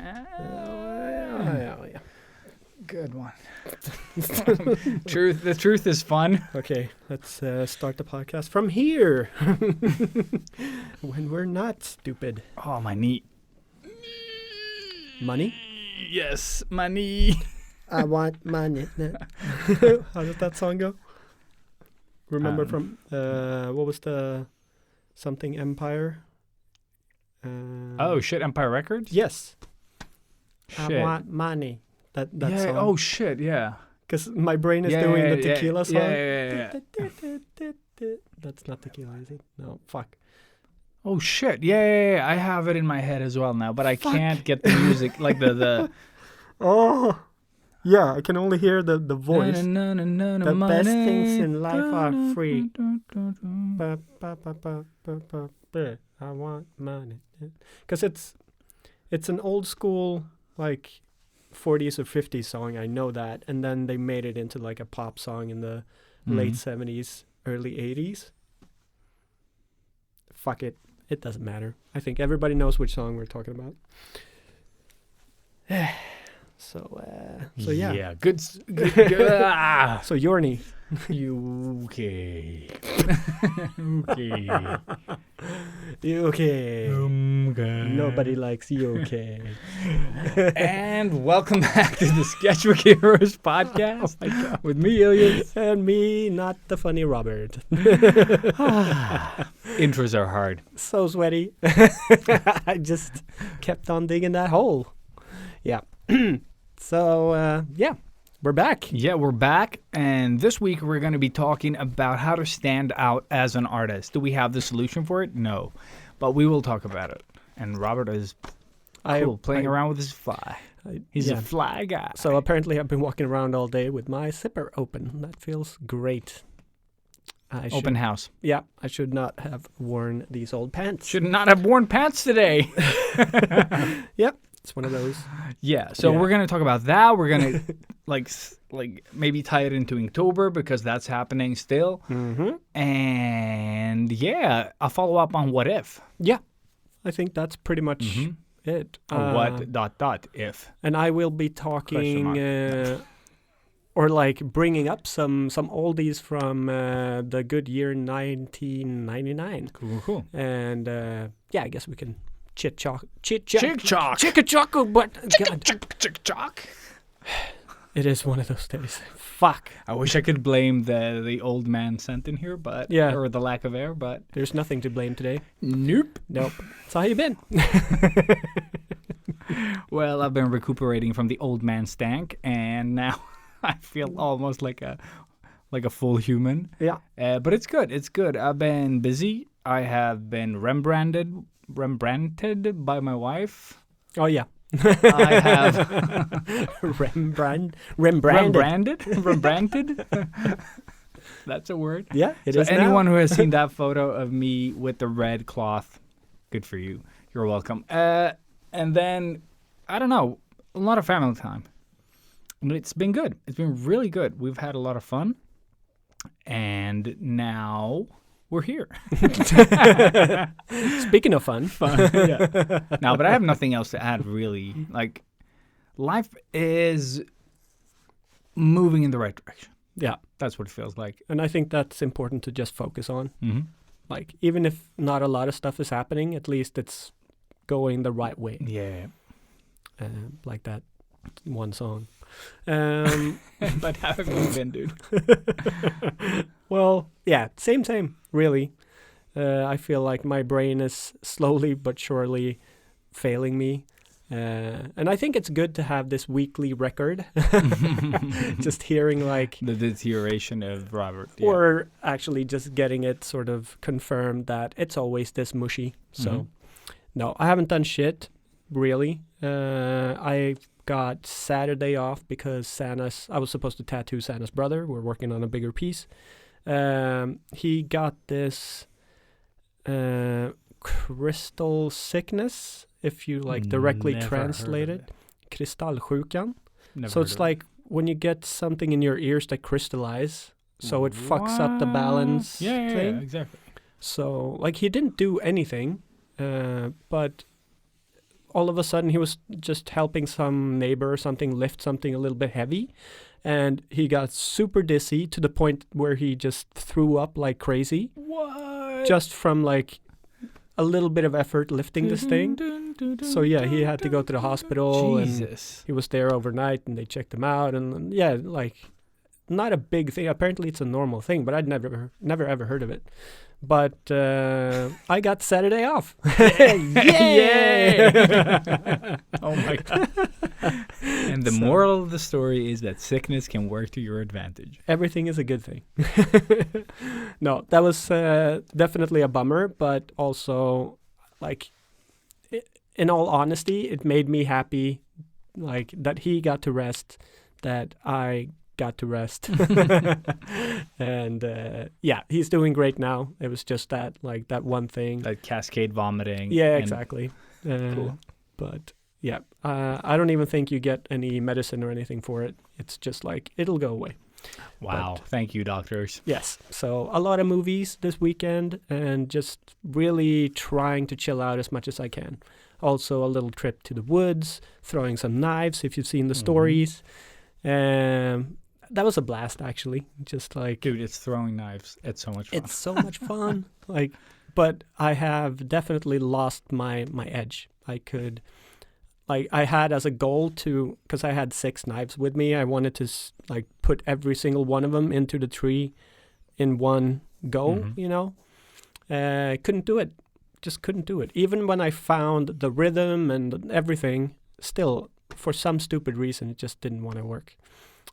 Yeah. Good one. The truth is fun. Okay, let's start the podcast from here. When we're not stupid. Oh, my knee. Money? Yes, my knee. I want money. How does that song go? Remember from what was the something Empire? Oh shit! Empire Records. Yes. Shit. I want money. That yeah. song. Oh shit! Yeah. Because my brain is doing the tequila song. Yeah. That's not tequila, is it? No. Fuck. Oh shit! Yeah. I have it in my head as well now, but I can't get the music like the. Oh. Yeah, I can only hear the voice. The best things in life are free. I want money. Because it's an old school, like, 40s or 50s song. I know that. And then they made it into, like, a pop song in the late 70s, early 80s. Fuck it. It doesn't matter. I think everybody knows which song we're talking about. So yeah. Yeah, good. So your knee. You okay? You okay? Nobody likes you okay. And welcome back to the Sketchbook Heroes podcast with me, Ilias. And me, not the funny Robert. Intros are hard. So sweaty. I just kept on digging that hole. Yeah. So, yeah, we're back. Yeah, we're back. And this week we're going to be talking about how to stand out as an artist. Do we have the solution for it? No. But we will talk about it. And Robert is playing around with his fly. He's a fly guy. So apparently I've been walking around all day with my zipper open. That feels great. Open house. Yeah, I should not have worn these old pants. Should not have worn pants today. Yep. It's one of those. Yeah, so we're going to talk about that. We're going to like maybe tie it into Inktober because that's happening still. Mm-hmm. And yeah, a follow-up on What If. Yeah, I think that's pretty much it. What ... if. And I will be talking or like bringing up some oldies from the good year 1999. Cool. And I guess we can chit-chalk. But Chick-chock. It is one of those days. Fuck. I wish I could blame the old man scent in here, but or the lack of air, but there's nothing to blame today. Nope. So how you been? Well, I've been recuperating from the old man stank, and now I feel almost like a full human. Yeah. But it's good. It's good. I've been busy. I have been Rembrandted by my wife. Oh yeah. I have Rembrandted. That's a word. Yeah, it so is. Anyone now. who has seen that photo of me with the red cloth, good for you. You're welcome. And then I don't know, a lot of family time. It's been good. It's been really good. We've had a lot of fun, and now we're here. Speaking of fun. Yeah. No, but I have nothing else to add, really. Like, life is moving in the right direction. Yeah. That's what it feels like. And I think that's important to just focus on. Mm-hmm. Like, even if not a lot of stuff is happening, at least it's going the right way. Yeah. Like that one song. But how have you been, dude? Well, yeah, same, really. I feel like my brain is slowly but surely failing me. And I think it's good to have this weekly record. Just hearing like... the deterioration of Robert. Yeah. Or actually just getting it sort of confirmed that it's always this mushy. So, no, I haven't done shit, really. I got Saturday off because I was supposed to tattoo Santa's brother. We're working on a bigger piece. He got this crystal sickness, if you like directly translate it. Kristallsjukan. So it's like when you get something in your ears that crystallize, so it fucks up the balance thing. Yeah, exactly. So like he didn't do anything, but all of a sudden he was just helping some neighbor or something lift something a little bit heavy, and he got super dizzy to the point where he just threw up like crazy. What? Just from like a little bit of effort lifting this thing. So yeah, he had to go to the hospital. Jesus. And he was there overnight, and they checked him out. And yeah, like not a big thing. Apparently, it's a normal thing, but I'd never ever heard of it. But I got Saturday off. Yay! Oh my God. And the moral of the story is that sickness can work to your advantage. Everything is a good thing. No, that was definitely a bummer, but also, like, in all honesty, it made me happy, like, that he got to rest, that I got to rest. And yeah, he's doing great now. It was just that, like, that one thing. Like cascade vomiting. Yeah, exactly. Cool. But yeah, I don't even think you get any medicine or anything for it. It's just like, it'll go away. Wow. Thank you, doctors. Yes. So a lot of movies this weekend and just really trying to chill out as much as I can. Also a little trip to the woods, throwing some knives if you've seen the stories. That was a blast, actually. Just like... Dude, it's throwing knives. It's so much fun. It's so much fun. Like, but I have definitely lost my edge. I could... Like, I had as a goal to... Because I had 6 knives with me. I wanted to, like, put every single one of them into the tree in one go, you know? Couldn't do it. Just couldn't do it. Even when I found the rhythm and everything, still, for some stupid reason, it just didn't want to work.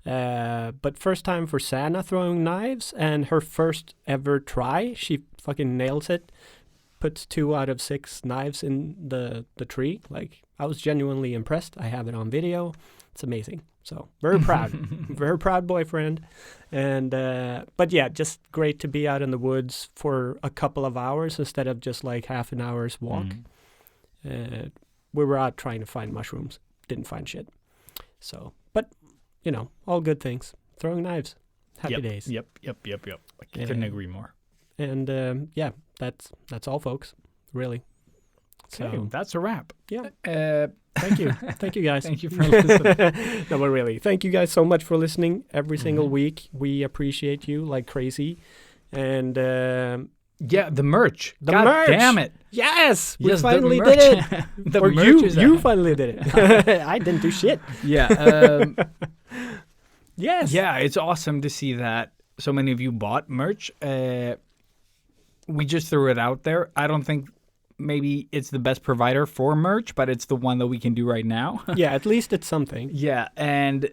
But first time for Sana throwing knives, and her first ever try, she fucking nails it. Puts 2 out of 6 knives in the tree. Like, I was genuinely impressed. I have it on video. It's amazing. So very proud. Very proud boyfriend. And but yeah, just great to be out in the woods for a couple of hours instead of just like half an hour's walk. We were out trying to find mushrooms. Didn't find shit. So, but you know, all good things. Throwing knives. Happy days. Yep. I couldn't agree more. And yeah, that's all, folks. Really. Okay, So that's a wrap. yeah, thank you, thank you guys. Thank you for listening. No, but really, thank you guys so much for listening every single week. We appreciate you like crazy, and Yeah, the merch. The God merch. damn it. yes, we Yes, the finally merch. did it. The Or merch is you out. finally did it. I didn't do shit. Yeah. Yes. Yeah, it's awesome to see that so many of you bought merch. We just threw it out there. I don't think maybe it's the best provider for merch, but it's the one that we can do right now. Yeah, at least it's something. Yeah, and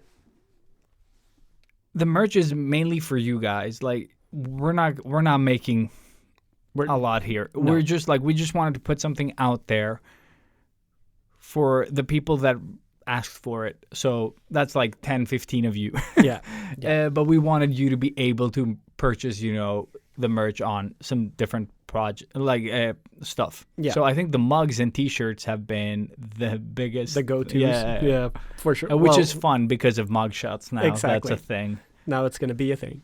the merch is mainly for you guys. Like we're not making a lot here. No. We're just like we just wanted to put something out there for the people that asked for it. So that's like 10, 15 of you. Yeah. But we wanted you to be able to purchase, the merch on some different stuff. Yeah. So I think the mugs and T-shirts have been the biggest, The go-tos. Yeah. Yeah, for sure. Which Well, is fun because of mug shots now. Exactly. That's a thing. now it's going to be a thing.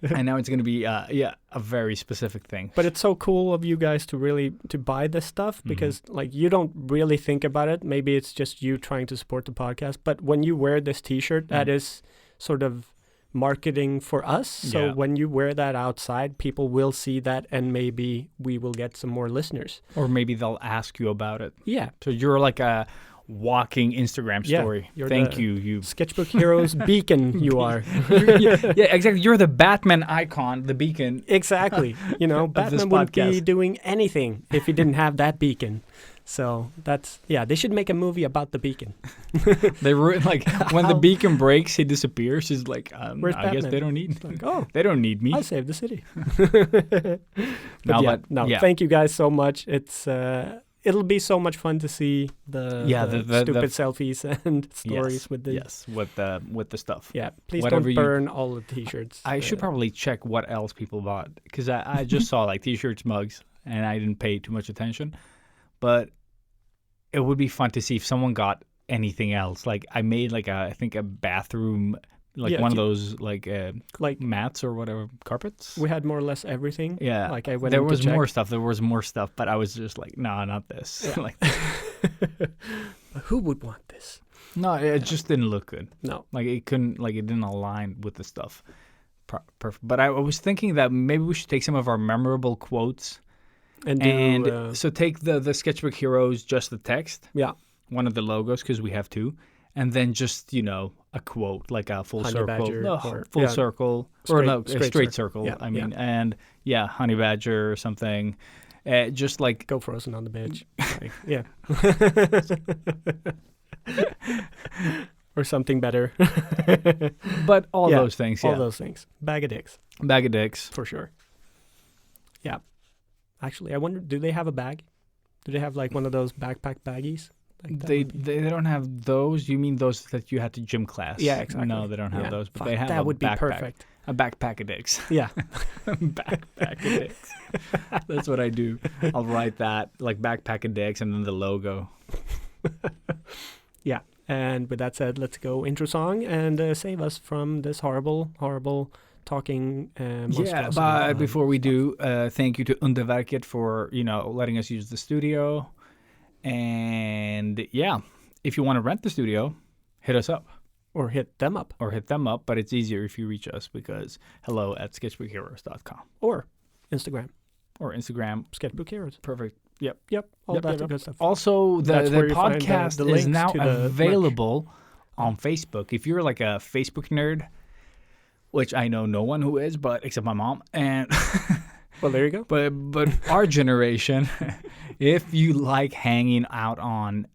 And now it's going to be a very specific thing. But it's so cool of you guys to buy this stuff because like you don't really think about it. Maybe it's just you trying to support the podcast. But when you wear this T-shirt, that is sort of marketing for us. So Yeah. when you wear that outside, people will see that, and maybe we will get some more listeners. Or maybe they'll ask you about it. Yeah. So you're like a walking Instagram Yeah, story. you're Thank the you. You Sketchbook Heroes beacon you are. yeah, exactly. You're the Batman icon, the beacon. Exactly. You know, this Batman wouldn't be podcast. doing anything if he didn't have that beacon. So they should make a movie about the beacon. They ruin when the beacon breaks, he disappears. He's like, Where's I guess Batman? they don't need. Like, oh, They don't need me. I saved the city. No, yeah. Thank you guys so much. It's it'll be so much fun to see the stupid selfies and stories with the with the stuff. Yeah, please Whatever don't you- burn all the T-shirts. I should probably check what else people bought because I just saw like T-shirts, mugs, and I didn't pay too much attention. But it would be fun to see if someone got anything else. Like I made I think a bathroom, Yeah, one of those like mats or whatever, carpets. We had more or less everything. Yeah, Like I went. there in to was check. more stuff. There was more stuff, but I was just like, no, not this. Yeah. Who would want this? No, it just didn't look good. No. Like it couldn't, like it didn't align with the stuff. Perfect. But I was thinking that maybe we should take some of our memorable quotes And do, and so take the Sketchbook Heroes, just the text, yeah, one of the logos because we have two, and then just a quote like a full Honey circle, Badger or- full yeah. circle, Straight- or no, a straight straight circle. circle. Yeah, I mean, and Honey Badger or something, just like go frozen on the beach. Like, yeah. Or something better. but all Yeah, those things, All those things. Bag of dicks, bag of dicks. for sure. Yeah. Actually, I wonder, do they have a bag? Do they have like one of those backpack baggies? Like that They would be- they don't have those. You mean those that you had to gym class? Yeah, exactly. No, they don't have Yeah. those, but Fuck, they have that a would be backpack. perfect. A backpack of dicks. Yeah. Backpack of dicks. That's what I do. I'll write that, like backpack of dicks, and then the logo. Yeah. And with that said, let's go intro song and save us from this horrible, horrible talking. Yeah, monstrosity but on before we stuff. do, thank you to Underverket for letting us use the studio. And yeah, if you want to rent the studio, hit us up Or hit them up. or hit them up. But it's easier if you reach us because hello@sketchbookheroes.com Or Instagram. or Instagram. Sketchbook Heroes. Perfect. Yep. Yep. All Yep, that yep, yep. good stuff. Also, That's the where you find podcast the is links now to the merch. available on Facebook. If you're like a Facebook nerd, which I know no one who is, but except my mom, and Well, there you go. but our generation, if you like hanging out on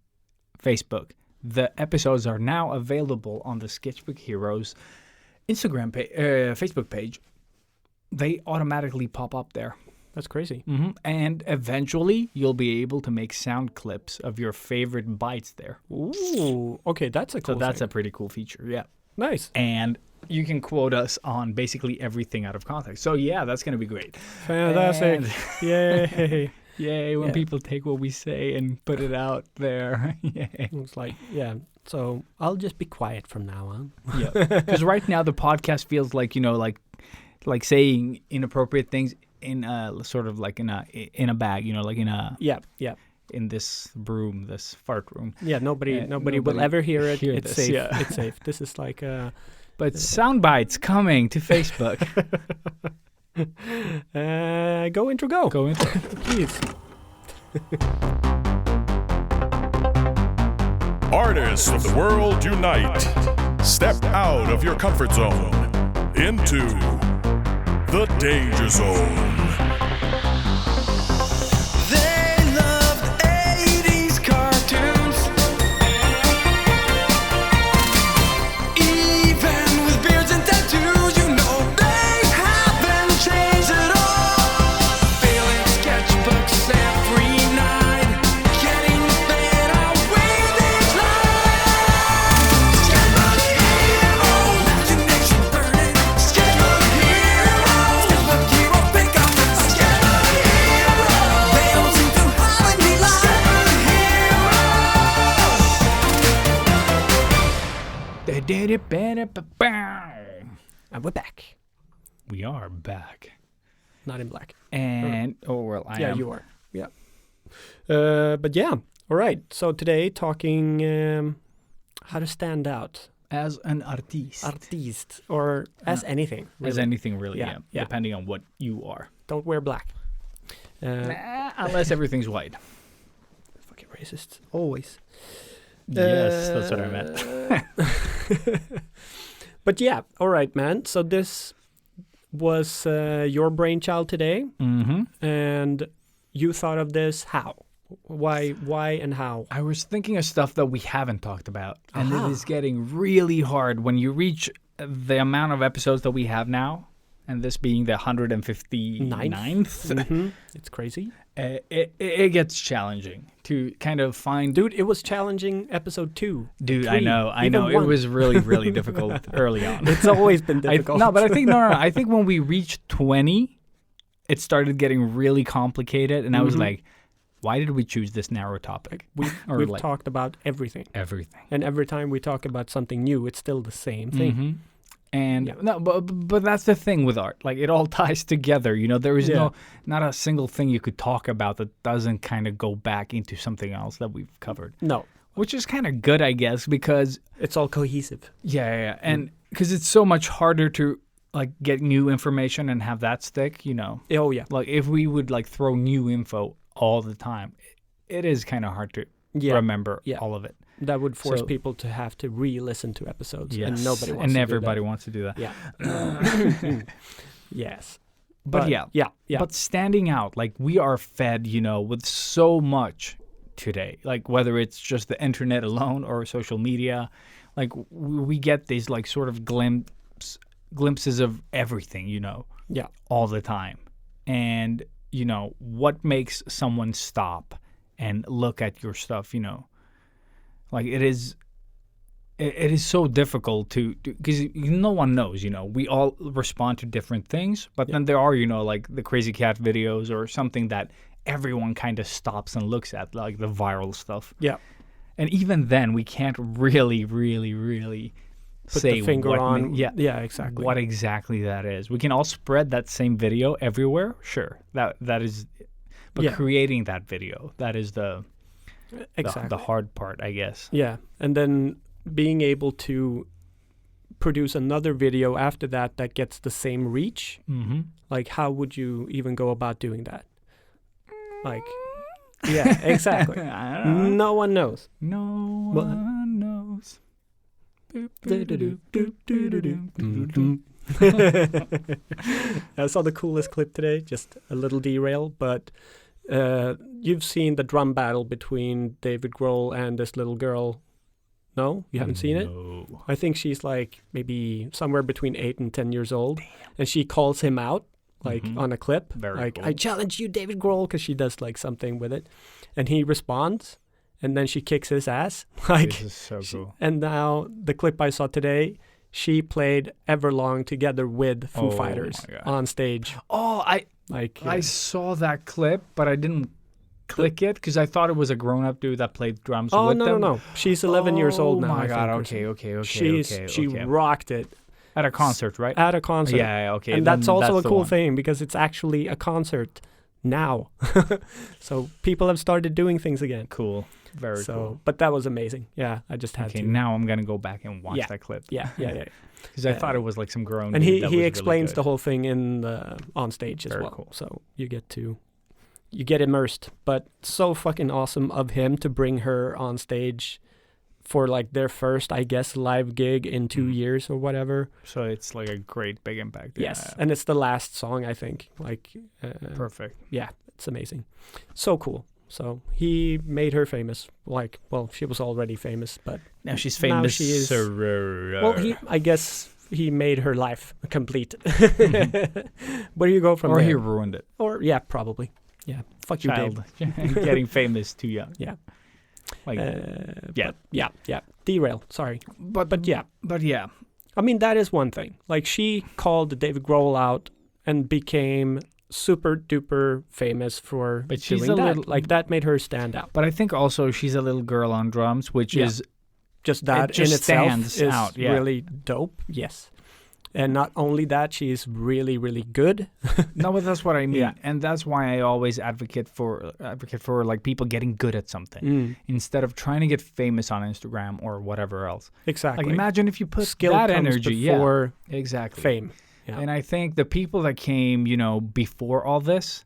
Facebook, the episodes are now available on the Sketchbook Heroes Instagram Facebook page. They automatically pop up there. That's crazy. And eventually, you'll be able to make sound clips of your favorite bites there. Ooh. Okay, that's a So cool that's thing. a pretty cool feature, yeah. Nice. And you can quote us on basically everything out of context. So yeah, that's going to be great. Fantastic. And- Yay. Yay, when Yeah. people take what we say and put it out there. Yay. It's like, yeah. So I'll just be quiet from now on. Yeah. Because right now the podcast feels like, like saying inappropriate things in a sort of like in a bag, like Yeah. Yeah. in this room, this fart room. Yeah. Nobody nobody will ever hear it. hear It's this, safe. yeah. It's safe. This is like But sound bites coming to Facebook. go intro go. Go into Please. Artists of the world unite. Step out of your comfort zone into the danger zone. They loved 80s cartoons, even with beards and tattoos. They haven't changed at all. Filling sketchbooks every night, getting better with each line. Sketchbook heroes, imagination burning. Sketchbook heroes, sketchbook hero pick up. Sketchbook heroes, they don't seem to have any line. They did it better. And we're back. We are back. Not in black. And I Yeah, am. you are. Yeah. But yeah. All right. So today talking how to stand out. As an artiste. Artiste. Or as anything. As really. anything really, Yeah, yeah. yeah. Depending on what you are. Don't wear black. Unless everything's white. Fucking racists. Always. Yes, that's what I meant. But yeah. All right, man. So this was your brainchild today. Mm-hmm. And you thought of this how? Why and how? I was thinking of stuff that we haven't talked about. And Aha. it is getting really hard when you reach the amount of episodes that we have now, and this being the 159th. It's crazy. It gets challenging to kind of find... Dude, it was challenging episode 2. Dude, I 3, know. even It 1. was really, really difficult early on. It's always been difficult. No, but I think I think when we reached 20, it started getting really complicated, and I was like, "Why did we choose this narrow topic?" Or We've like talked about everything. everything. And every time we talk about something new, it's still the same thing. And Yeah. no, but that's the thing with art. Like it all ties together. You know, there is not a single thing you could talk about that doesn't kind of go back into something else that we've covered. No, Which is kind of good, I guess, because it's all cohesive. yeah. And because it's so much harder to like get new information and have that stick, you know. Oh yeah, Like if we would like throw new info all the time, it is kind of hard to remember all of it. that would force So- people to have to re-listen to episodes, and Yes. nobody wants and to everybody do wants to do that. that. Yeah. Yes. But yeah. Yeah. But standing out, like we are fed, you know, with so much today. Like whether it's just the internet alone or social media, like we get these like sort of glimpses of everything, you know, Yeah. all the time. And, you know, what makes someone stop and look at your stuff, you know? Like it is so difficult to because no one knows, you know. We all respond to different things, but then there are, you know, like the crazy cat videos or something that everyone kind of stops and looks at, like the viral stuff. Yeah. And even then, we can't really Put say the finger what on. Yeah. Exactly. what exactly that is. We can all spread that same video everywhere, sure. That is, but Yeah. creating that video, that is the Exactly. hard part, I guess. Yeah, and then being able to produce another video after that gets the same reach. Mm-hmm. Like, how would you even go about doing that? Like, yeah, exactly. I don't know. No one knows. No What? one knows. I saw the coolest clip today, just a little derail, but you've seen the drum battle between David Grohl and this little girl. No? You haven't seen it? No. I think she's like maybe somewhere between 8 and 10 years old. And she calls him out like on a clip. Very like, cool. I challenge you, David Grohl, because she does like something with it. And he responds. And then she kicks his ass. Like, This is so cool. and now the clip I saw today, she played Everlong together with Foo Oh Fighters my God. on stage. Oh, Like, I saw that clip, but I didn't click it because I thought it was a grown-up dude that played drums oh with no, them. no. She's 11 years old now. Oh my I God! think, or Okay. She rocked it At a concert, right? at a concert. Yeah. Okay. And then that's also a the cool one. thing because it's actually a concert now. So people have started doing things again. Cool. Very cool. But that was amazing. Yeah, I just had Okay, to. now I'm gonna go back and watch Yeah. that clip Yeah. because I thought it was like some grown. And dude he that was explains really the whole thing in on stage as Very well. cool. So you get immersed. But so fucking awesome of him to bring her on stage for like their first, I guess, live gig in 2 years or whatever. good. So it's like a great big impact. Yes, Yeah. and it's the last song, I think. Like, Perfect. yeah, it's amazing. So cool. So he made her famous. Like, well, she was already famous, but Now she's Now famous. she is- Sir. well, I guess he made her life complete. Where do you go from or there? he ruined it. Or yeah, probably. Yeah, fuck you, Dave. Child getting famous too young. Yeah. Like, yeah. but yeah. Derail. Sorry, but yeah. but yeah. I mean, that is one thing. Like, she called David Grohl out and became super duper famous for But she's doing a that. little- Like, that made her stand out. But I think also she's a little girl on drums, which Yeah. is Just that just in itself stands is out, yeah. really dope. Yes. And not only that, she's really, really good. no, but that's what I mean, Yeah. and that's why I always advocate for like people getting good at something instead of trying to get famous on Instagram or whatever else. Exactly. Like imagine if you put Skill that comes energy before exactly fame. Yeah. And I think the people that came, you know, before all this,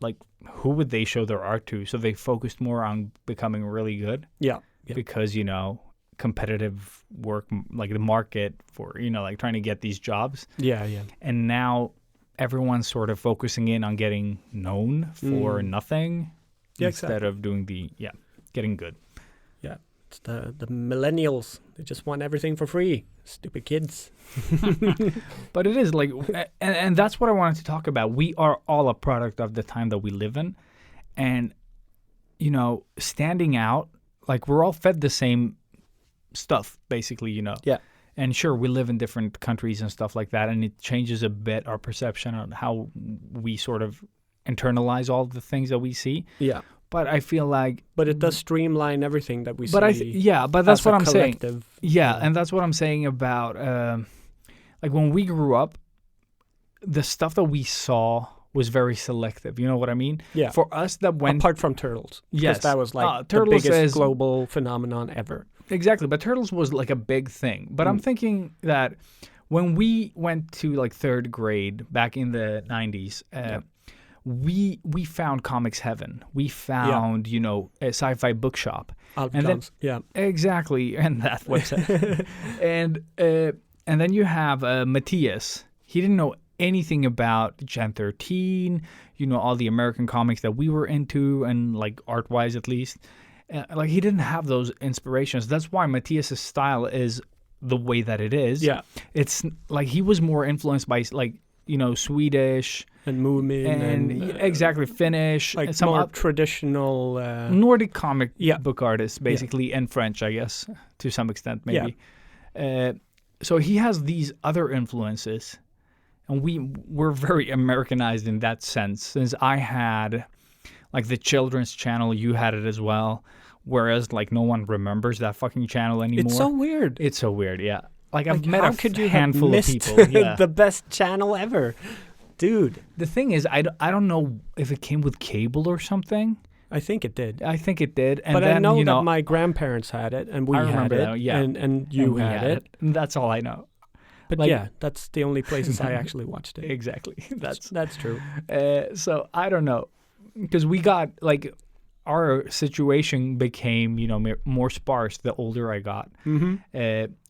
like who would they show their art to? So they focused more on becoming really good Yeah. Yeah. because, you know, competitive work, like the market for, you know, like trying to get these jobs. Yeah. Yeah. And now everyone's sort of focusing in on getting known for nothing Yeah, instead of doing getting good. Yeah. It's the millennials. They just want everything for free. Stupid kids. But it is like, and that's what I wanted to talk about. We are all a product of the time that we live in. And, you know, standing out, like we're all fed the same stuff, basically, you know. Yeah. And sure, we live in different countries and stuff like that, and it changes a bit our perception on how we sort of internalize all the things that we see. Yeah. But I feel like, But it does streamline everything that we but see. but that's as what a I'm saying. collective. Yeah, and that's what I'm saying about like when we grew up, the stuff that we saw was very selective. You know what I mean? Yeah. For us, that went Apart from Turtles. Because Yes. that was like the Turtles biggest is- global phenomenon ever. exactly, but Turtles was like a big thing. But I'm thinking that when we went to like 3rd grade back in the 90s, we found comics heaven. We found a sci-fi bookshop. Alf And then- Jones. Yeah. Exactly, and that website. and then you have Matthias. He didn't know anything about Gen 13, all the American comics that we were into, and like art-wise at least. Like he didn't have those inspirations. That's why Matthias's style is the way that it is. Yeah. It's like he was more influenced by like, Swedish And Moomin and exactly Finnish, like and some more traditional. Nordic comic Yeah. book artists, basically, and French, I guess, to some extent, maybe. So he has these other influences, and we're very Americanized in that sense. Since I had, like, the children's channel, you had it as well, whereas, like, no one remembers that fucking channel anymore. It's so weird. It's so weird, yeah. Like I've Like, met how a could you handful have of missed people. Yeah. the best channel ever, dude? The thing is, I don't know if it came with cable or something. I think it did. I think it did. And But then, I know that my grandparents had it, and we I had remember it, that, yeah. and you and we had it. And that's all I know. But Like- yeah, that's the only places I actually watched it. Exactly. That's true. So I don't know, because we got like our situation became more sparse the older I got.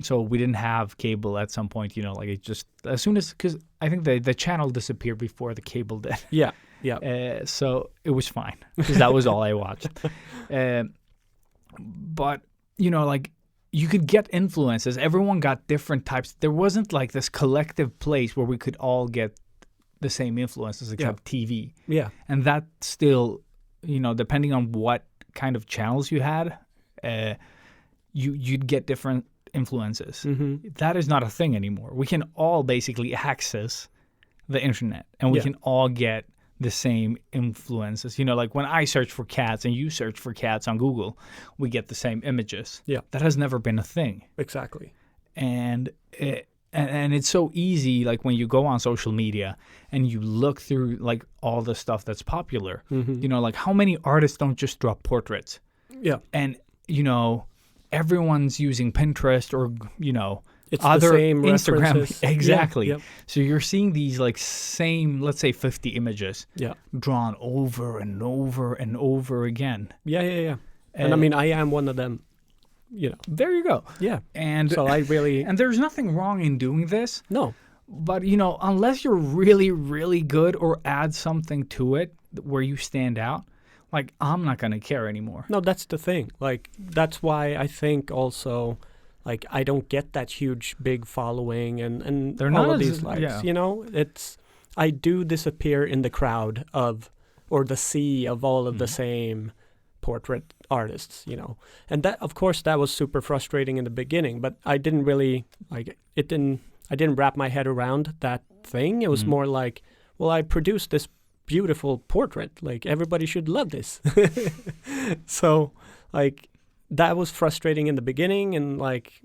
So we didn't have cable at some point. Like it just as soon as because I think the channel disappeared before the cable did. Yeah, yeah. So it was fine because that was all I watched. But like you could get influences. Everyone got different types. There wasn't like this collective place where we could all get the same influences except TV. Yeah. And that still, depending on what kind of channels you had, you'd get different influences. That is not a thing anymore. We can all basically access the internet, and we can all get the same influences. Like when I search for cats and you search for cats on Google, we get the same images. Yeah. That has never been a thing. Exactly. And it's so easy, like when you go on social media and you look through like all the stuff that's popular, like how many artists don't just drop portraits? Yeah. And, everyone's using Pinterest or, It's other the same Instagram. references. Exactly. Yeah, So you're seeing these like same, let's say 50 images yeah. drawn over and over and over again. Yeah. And I mean, I am one of them. There you go. Yeah. And So I really and there's nothing wrong in doing this. no. But, unless you're really, really good or add something to it where you stand out, like, I'm not going to care anymore. No, that's the thing. Like, that's why I think also, like, I don't get that huge, big following and They're all not of as- these likes. yeah. I do disappear in the crowd or the sea of all of the same portrait artists, And that, of course, that was super frustrating in the beginning, but I didn't really, I didn't wrap my head around that thing. It was more like, well, I produced this beautiful portrait. Like, everybody should love this. So, like, that was frustrating in the beginning. And, like,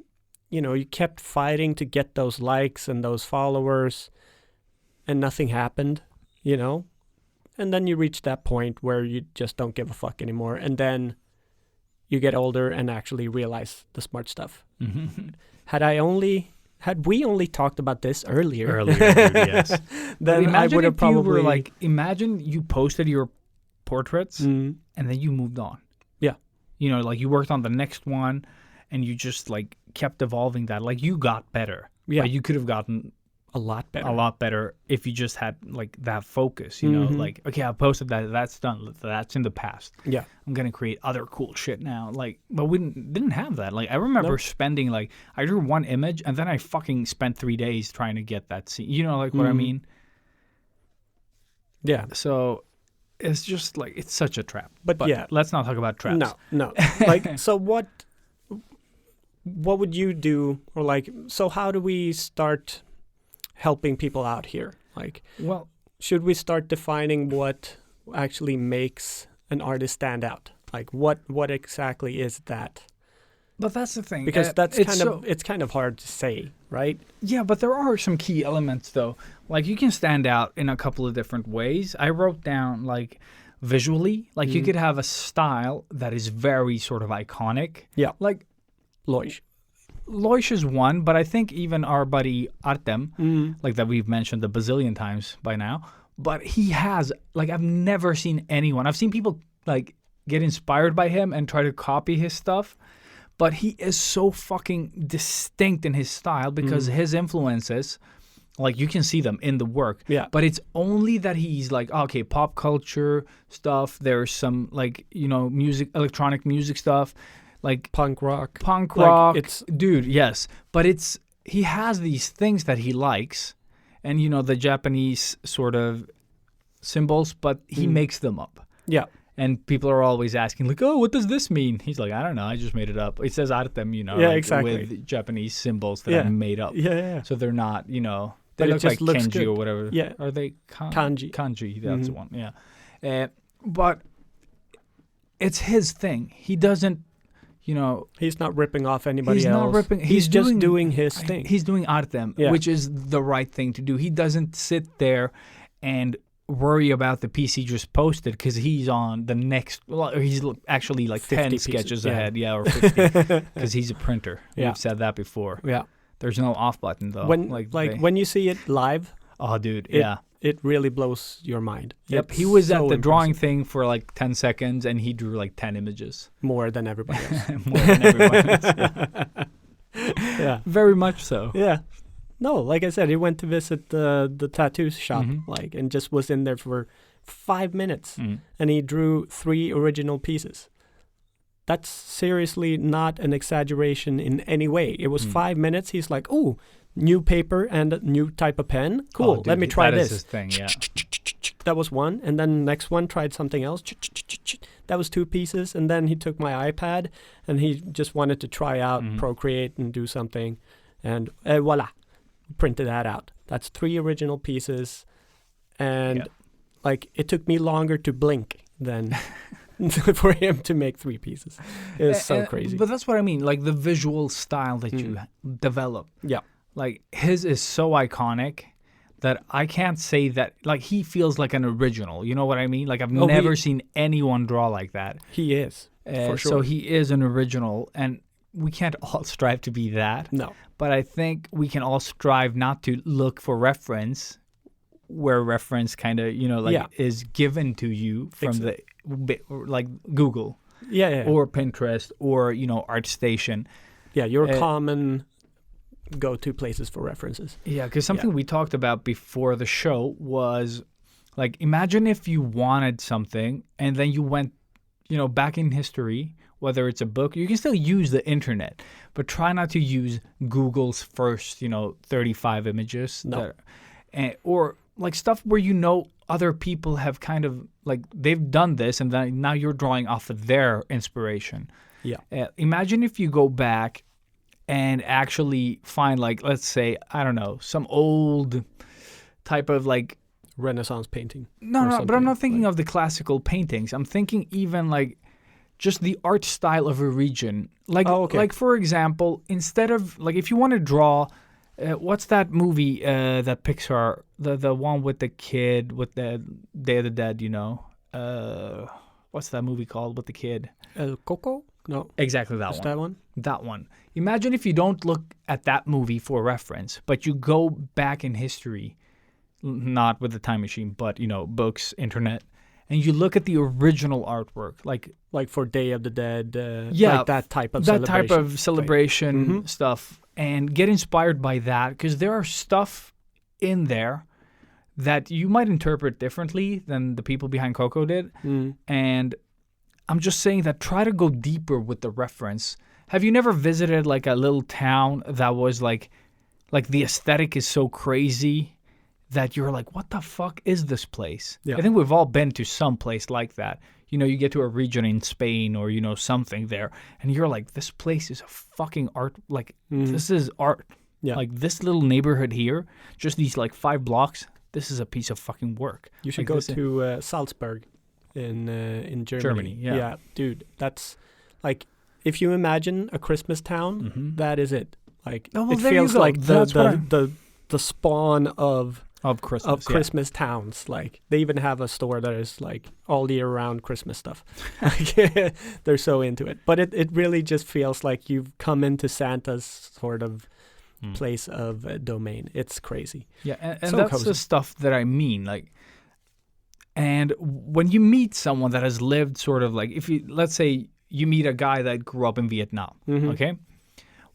you kept fighting to get those likes and those followers, and nothing happened, And then you reach that point where you just don't give a fuck anymore. And then you get older and actually realize the smart stuff. Had we only talked about this earlier, Yes. then I imagine would have if you probably were imagine you posted your portraits Mm, and then you moved on. Yeah. Like you worked on the next one and you just like kept evolving that. Like you got better. Yeah. But you could have gotten a lot better. a lot better if you just had like that focus, like, okay, I posted that, that's done, that's in the past. Yeah. I'm gonna create other cool shit now. Like, but we didn't have that. Like, I remember No. spending like I drew one image and then I fucking spent 3 days trying to get that scene. Like what I mean? Yeah. So it's just like it's such a trap. But yeah. let's not talk about traps. No. Like, so what would you do? Or like, so how do we start helping people out here? Like, Well, should we start defining what actually makes an artist stand out? Like, what exactly is that? But that's the thing. Because that's it's it's kind of hard to say, right? Yeah, but there are some key elements though. Like you can stand out in a couple of different ways. I wrote down like visually, like you could have a style that is very sort of iconic. Yeah. Like Loish is one, but I think even our buddy Artem, like that we've mentioned a bazillion times by now, but he has, like, I've never seen anyone. I've seen people like get inspired by him and try to copy his stuff, but he is so fucking distinct in his style because his influences, like you can see them in the work. Yeah. But it's only that he's like, okay, pop culture stuff. There's some like, you know, music, electronic music stuff, like Punk rock. It's dude, yes. But he has these things that he likes, and you know the Japanese sort of symbols, but he makes them up. Yeah. And people are always asking, like, oh, what does this mean? He's like, I don't know. I just made it up. It says Artem, you know, Yeah, like, exactly. with Japanese symbols that I made up. Yeah. So they're not, you know, they But it look just like looks Kenji good. or whatever. Yeah. Are they Kanji. Kanji, that's the one, yeah. But it's his thing. He doesn't, you know. He's not ripping off anybody He's else. not ripping. He's just doing his thing. He's doing Artem, which is the right thing to do. He doesn't sit there and worry about the piece he just posted because he's on the next. Well, he's actually like 10 pieces, sketches yeah. ahead, or 50, because he's a printer. Yeah. We've said that before. Yeah. There's no off button though. When when you see it live, oh, dude, it really blows your mind. Yep, It's he was at so the drawing impressive. thing for like 10 seconds, and he drew like 10 images. More than everybody else. More than everyone else. Yeah. Very much so. Yeah. No, like I said, he went to visit the tattoo shop, like, and just was in there for 5 minutes, and he drew 3 original pieces. That's seriously not an exaggeration in any way. It was 5 minutes. He's like, "Ooh, new paper and a new type of pen. Cool. Oh, dude, let me try that this." is his thing, yeah. That was one, and then the next one tried something else. That was 2 pieces, and then he took my iPad, and he just wanted to try out Procreate and do something, and voila, printed that out. That's 3 original pieces, and like it took me longer to blink than for him to make 3 pieces. It's so crazy. But that's what I mean, like the visual style that you develop. Yeah. Like his is so iconic that I can't say that, like he feels like an original. You know what I mean? Like I've never seen anyone draw like that. He is, for sure. So he is an original, and we can't all strive to be that. No. But I think we can all strive not to look for reference where reference kind of, you know, like is given to you from like Google. Yeah. Or Pinterest or, you know, ArtStation. Yeah, your common go-to places for references. Yeah, because something we talked about before the show was, like, imagine if you wanted something and then you went, you know, back in history, whether it's a book, you can still use the internet, but try not to use Google's first, you know, 35 images. No. Or, like, stuff where you know other people have kind of, like, they've done this and then now you're drawing off of their inspiration. Yeah. Imagine if you go back and actually find, like, let's say, I don't know, some old type of, like... Renaissance painting. No, but I'm not thinking of the classical paintings. I'm thinking even, like, just the art style of a region. Like, like for example, instead of, like, if you want to draw... what's that movie that Pixar, the one with the kid with the Day of the Dead, you know? What's that movie called with the kid? Coco? No. Exactly that one. That one? That one. Imagine if you don't look at that movie for reference, but you go back in history, not with the time machine, but, you know, books, internet, and you look at the original artwork, like for Day of the Dead, like that type of celebration. That type of celebration stuff, and get inspired by that, because there are stuff in there that you might interpret differently than the people behind Coco did. And I'm just saying that try to go deeper with the reference. Have you never visited like a little town that was like the aesthetic is so crazy that you're like, what the fuck is this place? Yeah. I think we've all been to some place like that. You know, you get to a region in Spain or, you know, something there, and you're like, this place is a fucking art. Like, this is art. Yeah. Like, this little neighborhood here, just these, like, 5 blocks, this is a piece of fucking work. You should like go to Salzburg in Germany. Yeah. Dude, that's, like, if you imagine a Christmas town, that is it. Like Oh, well, it there you feels go. like That's what I- the spawn of Christmas. Christmas towns. Like they even have a store that is like all year round Christmas stuff. Like, they're so into it. But it really just feels like you've come into Santa's sort of place of domain. It's crazy. Yeah, and So that's cozy. the stuff that I mean. Like, and when you meet someone that has lived sort of like, if you, let's say you meet a guy that grew up in Vietnam, okay?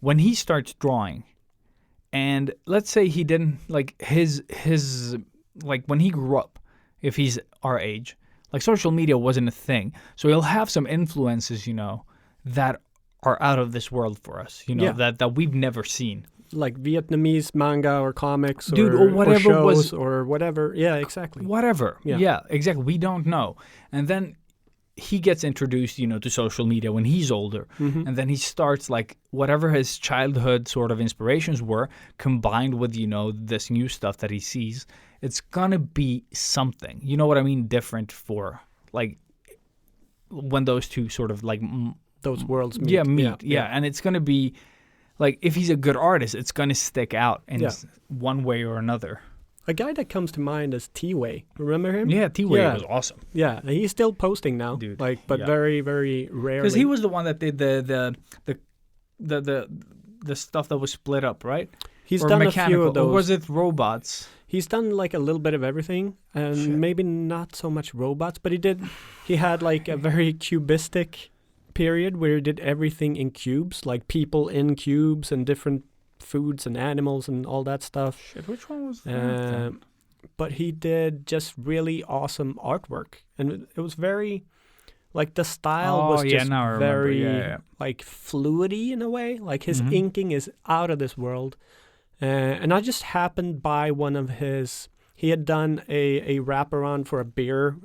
When he starts drawing, and let's say he didn't, like, his like, when he grew up, if he's our age, like, social media wasn't a thing. So he'll have some influences, you know, that are out of this world for us, you know, Yeah. that we've never seen. Like Vietnamese manga or comics Dude, or or whatever shows was- or whatever. Yeah, exactly. Whatever. Yeah. Yeah, exactly. We don't know. And then he gets introduced, you know, to social media when he's older. And then he starts like whatever his childhood sort of inspirations were combined with, you know, this new stuff that he sees. It's going to be something. You know what I mean? Different for like when those two sort of like Those worlds meet. Yeah. And it's going to be like if he's a good artist, it's going to stick out in one way or another. A guy that comes to mind is T-Way. Remember him? Yeah, T-Way Yeah. was awesome. Yeah, and he's still posting now. Dude, Like, but yeah. very, very rarely. Because he was the one that did the stuff that was split up, right? He's or done mechanical. a few of those. Or was it robots? He's done like a little bit of everything, and Shit. maybe not so much robots, but he had like a very cubistic period where he did everything in cubes, like people in cubes and different foods and animals and all that stuff. Shit, which one was that? But he did just really awesome artwork, and it was very, like the style was just now I remember. very Yeah. like fluidy in a way. Like his Mhm. inking is out of this world. And I just happened by one of his. He had done a wraparound for a beer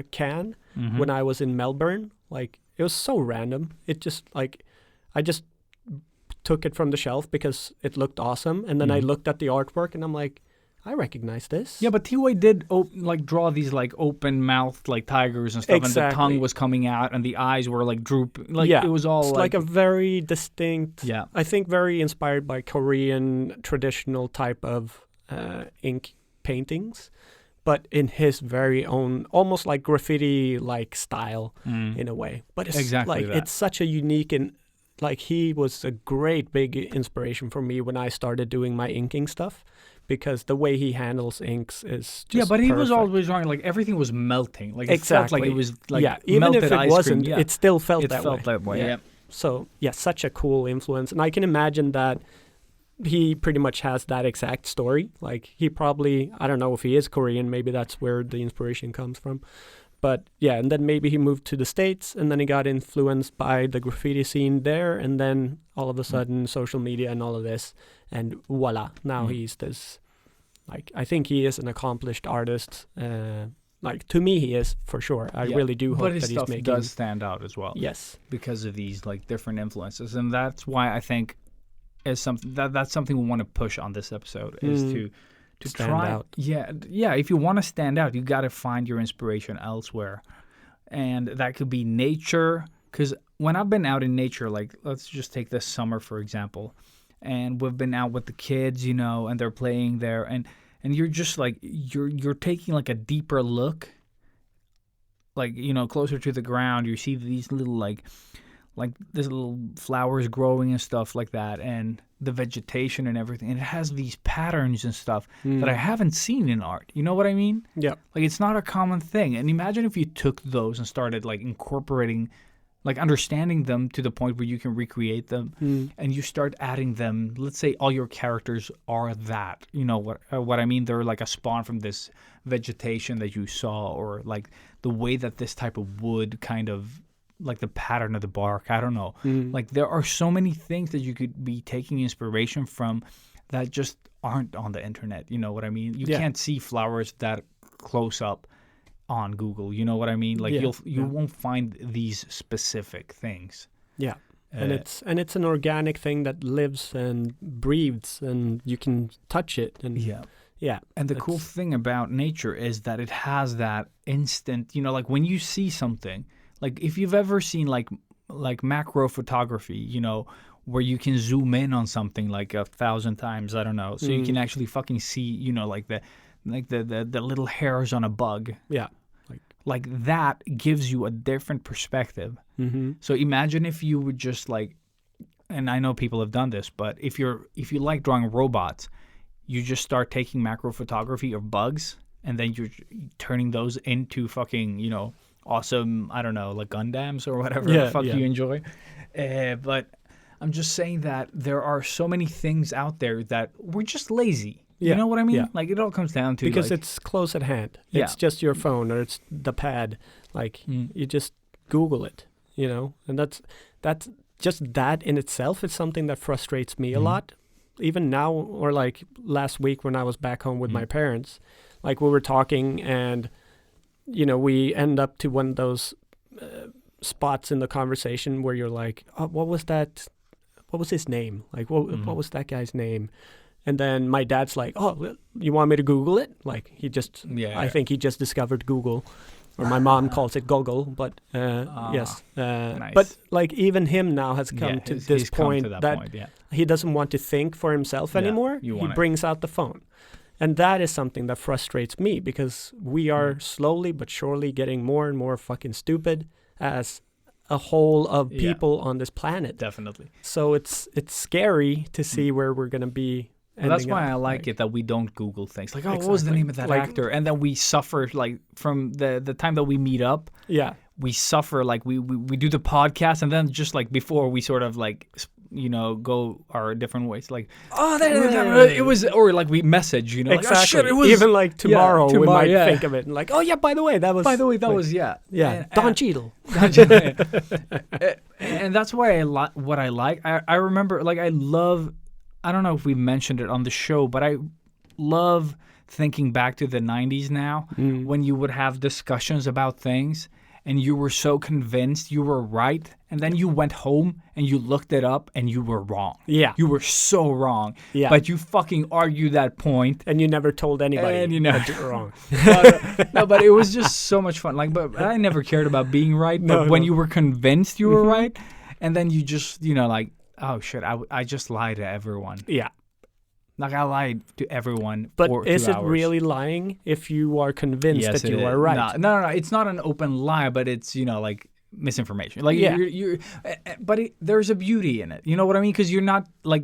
can Mhm. when I was in Melbourne. Like it was so random. It just like I just took it from the shelf because it looked awesome, and then I Mhm. looked at the artwork and I'm like, I recognize this. Yeah, but T-Way did like draw these like open-mouthed like tigers and stuff, and the Exactly. tongue was coming out, and the eyes were like drooping. Like yeah, it was all it's like a very distinct. yeah. I think very inspired by Korean traditional type of ink paintings, but in his very own, almost like graffiti-like style in a way. But it's Exactly like that. it's such a unique and like he was a great big inspiration for me when I started doing my inking stuff, because the way he handles inks is just Yeah, but he was perfect. always drawing like everything was melting. Like it felt like Exactly. it was like yeah, even melted if it ice wasn't, cream. Yeah. it still felt it that felt way. that way. Yeah. So yeah, such a cool influence, and I can imagine that he pretty much has that exact story. Like he probably, I don't know if he is Korean, maybe that's where the inspiration comes from. But yeah, and then maybe he moved to the States, and then he got influenced by the graffiti scene there, and then all of a sudden social media and all of this, and voila, now he's this, like, I think he is an accomplished artist. Like to me, he is for sure. I Yeah. really do hope But his that he's stuff making. does stand out as well. Yes. Because of these like different influences, and that's why I think is something that's something we want to push on this episode is to Stand try out. yeah if you want to stand out, you got to find your inspiration elsewhere, and that could be nature. Because when I've been out in nature, like let's just take this summer for example, and we've been out with the kids, you know, and they're playing there, and you're just like you're taking like a deeper look, like, you know, closer to the ground. You see these little like these little flowers growing and stuff like that, and the vegetation and everything. And it has these patterns and stuff that I haven't seen in art. You know what I mean? Yeah. Like it's not a common thing. And imagine if you took those and started like incorporating, like understanding them to the point where you can recreate them, and you start adding them. Let's say all your characters are that. You know what I mean? They're like a spawn from this vegetation that you saw, or like the way that this type of wood kind of, like the pattern of the bark. I don't know. Like there are so many things that you could be taking inspiration from that just aren't on the internet. You know what I mean? You can't see flowers that close up on Google. You know what I mean? Like you won't find these specific things. Yeah. And it's an organic thing that lives and breathes, and you can touch it. And yeah. And the cool thing about nature is that it has that instant, you know, like when you see something, like if you've ever seen like like macro photography, you know, where you can zoom in on something like 1,000 times, I don't know, so you can actually fucking see, you know, like the little hairs on a bug. Yeah. Like that gives you a different perspective. Mm-hmm. So imagine if you would just like, and I know people have done this, but if you like drawing robots, you just start taking macro photography of bugs, and then you're turning those into fucking, you know, awesome, I don't know, like Gundams or whatever the fuck you enjoy. But I'm just saying that there are so many things out there that we're just lazy. Yeah. You know what I mean? Yeah. Like it all comes down to because like, it's close at hand. Yeah. It's just your phone or it's the pad. Like you just Google it, you know, and that's just that in itself is something that frustrates me a lot. Even now, or like last week when I was back home with my parents, like we were talking and, you know, we end up to one of those spots in the conversation where you're like, oh, what was that? What was his name? Like, what was that guy's name? And then my dad's like, oh, you want me to Google it? Like I think he just discovered Google. Or my mom calls it Goggle, but yes. Nice. But like even him now has come to this point that point, he doesn't want to think for himself anymore. He brings out the phone. And that is something that frustrates me because we are slowly but surely getting more and more fucking stupid as a whole of people on this planet. Definitely. So it's scary to see where we're going to be. Well, that's why I like it that we don't Google things. Like, what was the name of that actor? And then we suffer, like, from the time that we meet up. Yeah. We suffer, like, we do the podcast, and then just, like, before we sort of, like, you know, go our different ways. Like, it was, or, like, we message, you know. Exactly. Like, oh, shit, it was. Even, like, tomorrow we might think of it. And, like, oh, yeah, by the way, that was. Yeah. Don Cheadle. And that's why what I like. I remember, like, I don't know if we mentioned it on the show, but I love thinking back to the 90s now when you would have discussions about things and you were so convinced you were right, and then you went home and you looked it up and you were wrong. Yeah. You were so wrong. Yeah. But you fucking argued that point. And you never told anybody and you know, that you're wrong. but it was just so much fun. Like, but I never cared about being right. But when you were convinced you were right, and then you just, you know, like, oh shit! I just lied to everyone. Yeah, like I lied to everyone. But for is 2 it hours. really lying if you are convinced that you are right? No. It's not an open lie, but it's, you know, like misinformation. Like you're but there's a beauty in it. You know what I mean? Because you're not like,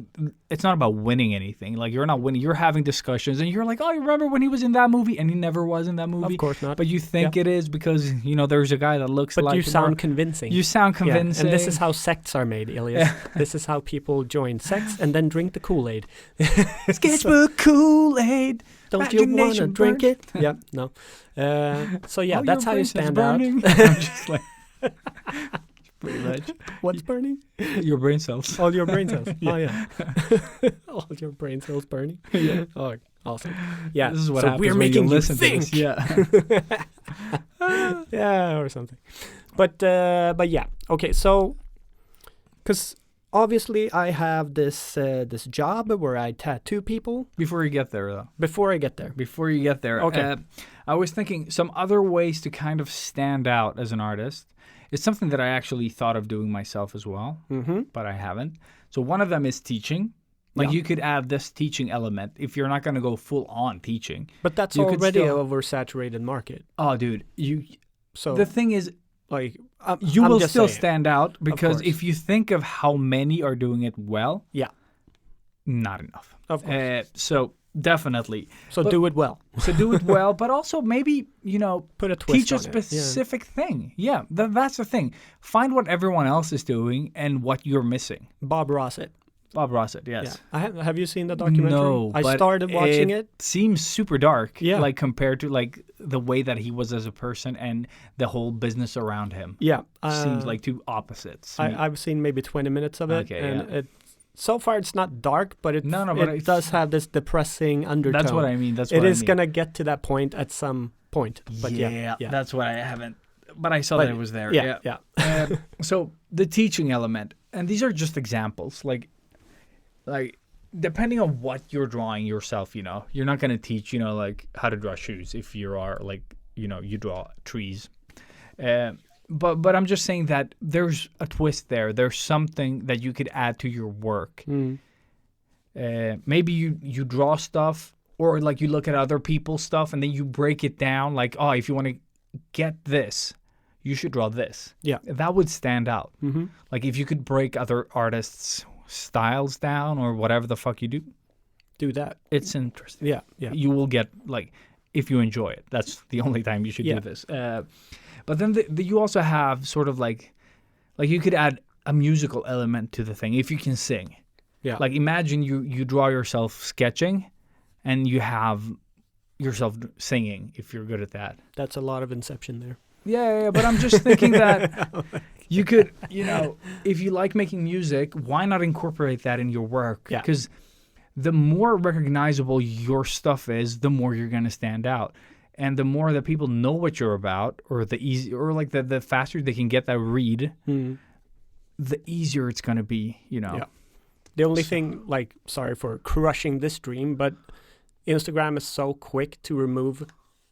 it's not about winning anything. Like you're not winning. You're having discussions, and you're like, oh, you remember when he was in that movie, and he never was in that movie. Of course not. But you think it is because, you know, there's a guy that looks like. But you sound convincing. You sound convincing. And this is how sects are made, Elias. This is how people join sects and then drink the Kool-Aid. Sketchbook Kool-Aid. Don't you want to drink it? Yeah, no. So yeah, that's how you stand out. I'm just like. Pretty much. What's burning? Your brain cells. All your brain cells. Oh yeah. All your brain cells burning. Yeah. Oh, awesome. Yeah. This is what so happens we're when making you listen think. to this. Yeah. Yeah, or something. But yeah. Okay. So, because obviously I have this this job where I tattoo people. Before you get there, though. Before you get there. Okay. I was thinking some other ways to kind of stand out as an artist. It's something that I actually thought of doing myself as well, but I haven't. So one of them is teaching. Like you could add this teaching element if you're not going to go full on teaching. But that's already an oversaturated market. Oh, dude. So the thing is, like, you will still stand out because if you think of how many are doing it well, not enough. Of course. So definitely. So do it well. But also maybe, you know, put a twist teach a specific thing. Yeah, that's the thing. Find what everyone else is doing and what you're missing. Bob Rossett, yes. Yeah. Have you seen the documentary? No, I started watching it. Seems super dark. Yeah. Like compared to like the way that he was as a person and the whole business around him. Yeah. Seems like two opposites. I've seen maybe 20 minutes of it. Okay, and so far it's not dark, but it does have this depressing undertone. That's what I mean. It is going to get to that point at some point. But yeah. That's what I haven't. But I saw that it was there. Yeah. So the teaching element, and these are just examples. Like depending on what you're drawing yourself, you know, you're not going to teach, you know, like how to draw shoes if you are like, you know, you draw trees. but I'm just saying that there's a twist there. There's something that you could add to your work. Maybe you draw stuff, or like you look at other people's stuff and then you break it down. Like, oh, if you want to get this, you should draw this. Yeah. That would stand out. Mm-hmm. Like if you could break other artists' styles down or whatever the fuck you do, Do that. it's interesting. Yeah. Yeah. You will get, like, if you enjoy it. That's the only time you should Yeah. do this. But then you also have sort of like you could add a musical element to the thing if you can sing. Yeah. Like imagine you draw yourself sketching and you have yourself singing if you're good at that. That's a lot of inception there. Yeah, but I'm just thinking that you could, if you like making music, why not incorporate that in your work? Yeah. Because the more recognizable your stuff is, the more you're going to stand out. And the more that people know what you're about, or the faster they can get that read, the easier it's going to be, Yeah. The only thing, like, sorry for crushing this dream, but Instagram is so quick to remove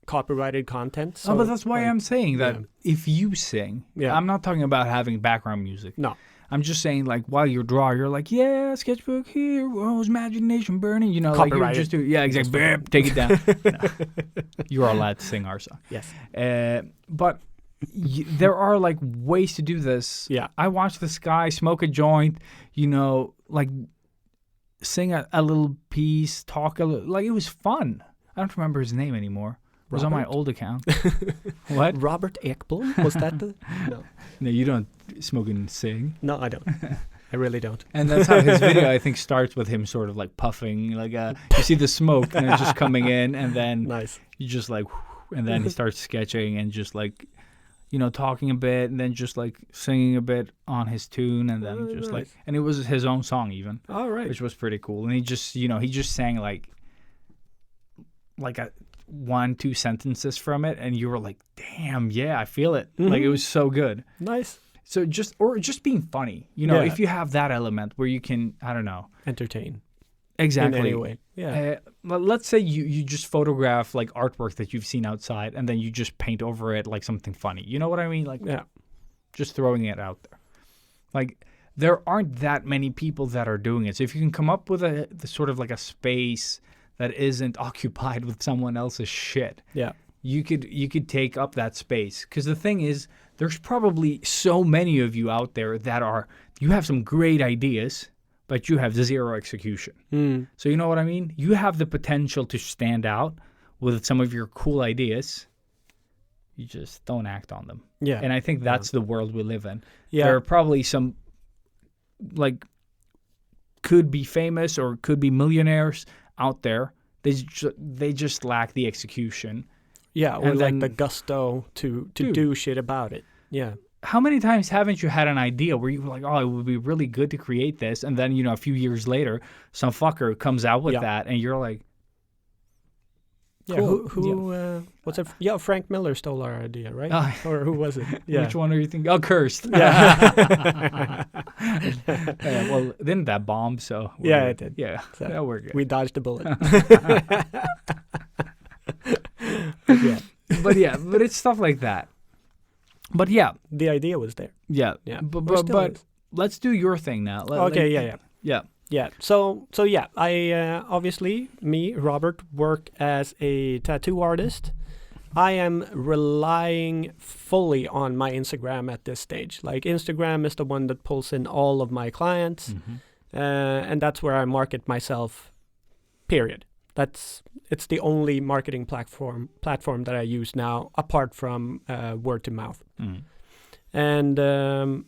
copyrighted content. So, but that's why I'm saying that if you sing, Yeah. I'm not talking about having background music. No. I'm just saying, like, while you draw, you're like, yeah, sketchbook here, oh, imagination burning, like you Copyrighted. just do, yeah, exactly, Burp, take it down. No. You are allowed to sing our song. Yes. But there are, like, ways to do this. Yeah. I watch this guy smoke a joint, like, sing a little piece, talk a little, like, it was fun. I don't remember his name anymore. It was on my Robert? old account. What? Robert Ekblom? Was that the? No. No, you don't smoke and sing. No, I don't. I really don't. And that's how his video, I think, starts with him sort of like puffing. Like you see the smoke and it's just coming in, and then Nice. you just like, and then he starts sketching and just like, talking a bit, and then just like singing a bit on his tune, and then just like, nice. and it was his own song even, All right. which was pretty cool. And he just sang like a 1-2 sentences from it, and you were like, damn, yeah, I feel it. Like it was so good. Nice. So just being funny, Yeah. if you have that element where you can, I don't know, Entertain. exactly. In any way. Yeah. Let's say you just photograph like artwork that you've seen outside, and then you just paint over it like something funny. You know what I mean? Like Yeah. just throwing it out there. Like there aren't that many people that are doing it. So if you can come up with the sort of like a space that isn't occupied with someone else's shit, Yeah. you could take up that space. Because the thing is, there's probably so many of you out there that you have some great ideas, but you have zero execution. So you know what I mean? You have the potential to stand out with some of your cool ideas. You just don't act on them. Yeah. And I think that's the world we live in. Yeah. There are probably some, like, could be famous or could be millionaires out there. They just lack the execution. Yeah. Or and like then- the gusto to Dude. do shit about it. Yeah. How many times haven't you had an idea where you were like, oh, it would be really good to create this, and then, a few years later, some fucker comes out with Yeah. that, and you're like, Yeah. Cool. Who what's it? Yeah. Frank Miller stole our idea, right? Oh. Or who was it? Yeah. which one are you thinking? Oh, Cursed. Yeah. Well, didn't that bomb? So we're Yeah, good. it did. Yeah, So yeah, we're good. We dodged the bullet. Yeah. But it's stuff like that. But yeah, The idea was there. yeah, Yeah. But Or still but is. let's do your thing now. Okay. Yeah. yeah. Yeah. So yeah, I obviously me, Robert, work as a tattoo artist. I am relying fully on my Instagram at this stage. Like Instagram is the one that pulls in all of my clients, and that's where I market myself. Period. It's the only marketing platform that I use now, apart from word to mouth. And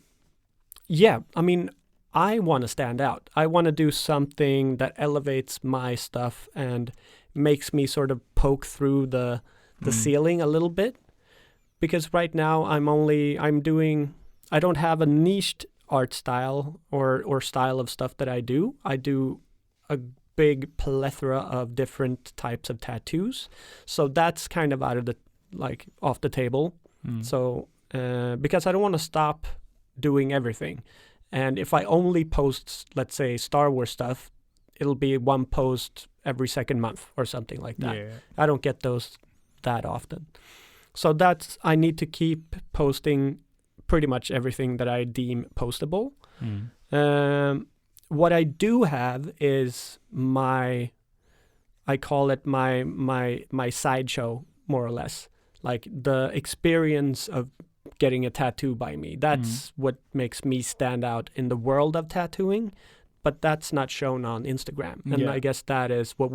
yeah, I mean, I want to stand out. I want to do something that elevates my stuff and makes me sort of poke through the ceiling a little bit. Because right now I don't have a niched art style or style of stuff that I do. I do a big plethora of different types of tattoos. So that's kind of off the table. So because I don't want to stop doing everything. And if I only post, let's say, Star Wars stuff, it'll be one post every second month or something like that. Yeah. I don't get those that often. So I need to keep posting pretty much everything that I deem postable. What I do have is I call it my sideshow, more or less. Like the experience of getting a tattoo by me. That's what makes me stand out in the world of tattooing. But that's not shown on Instagram. And I guess that is what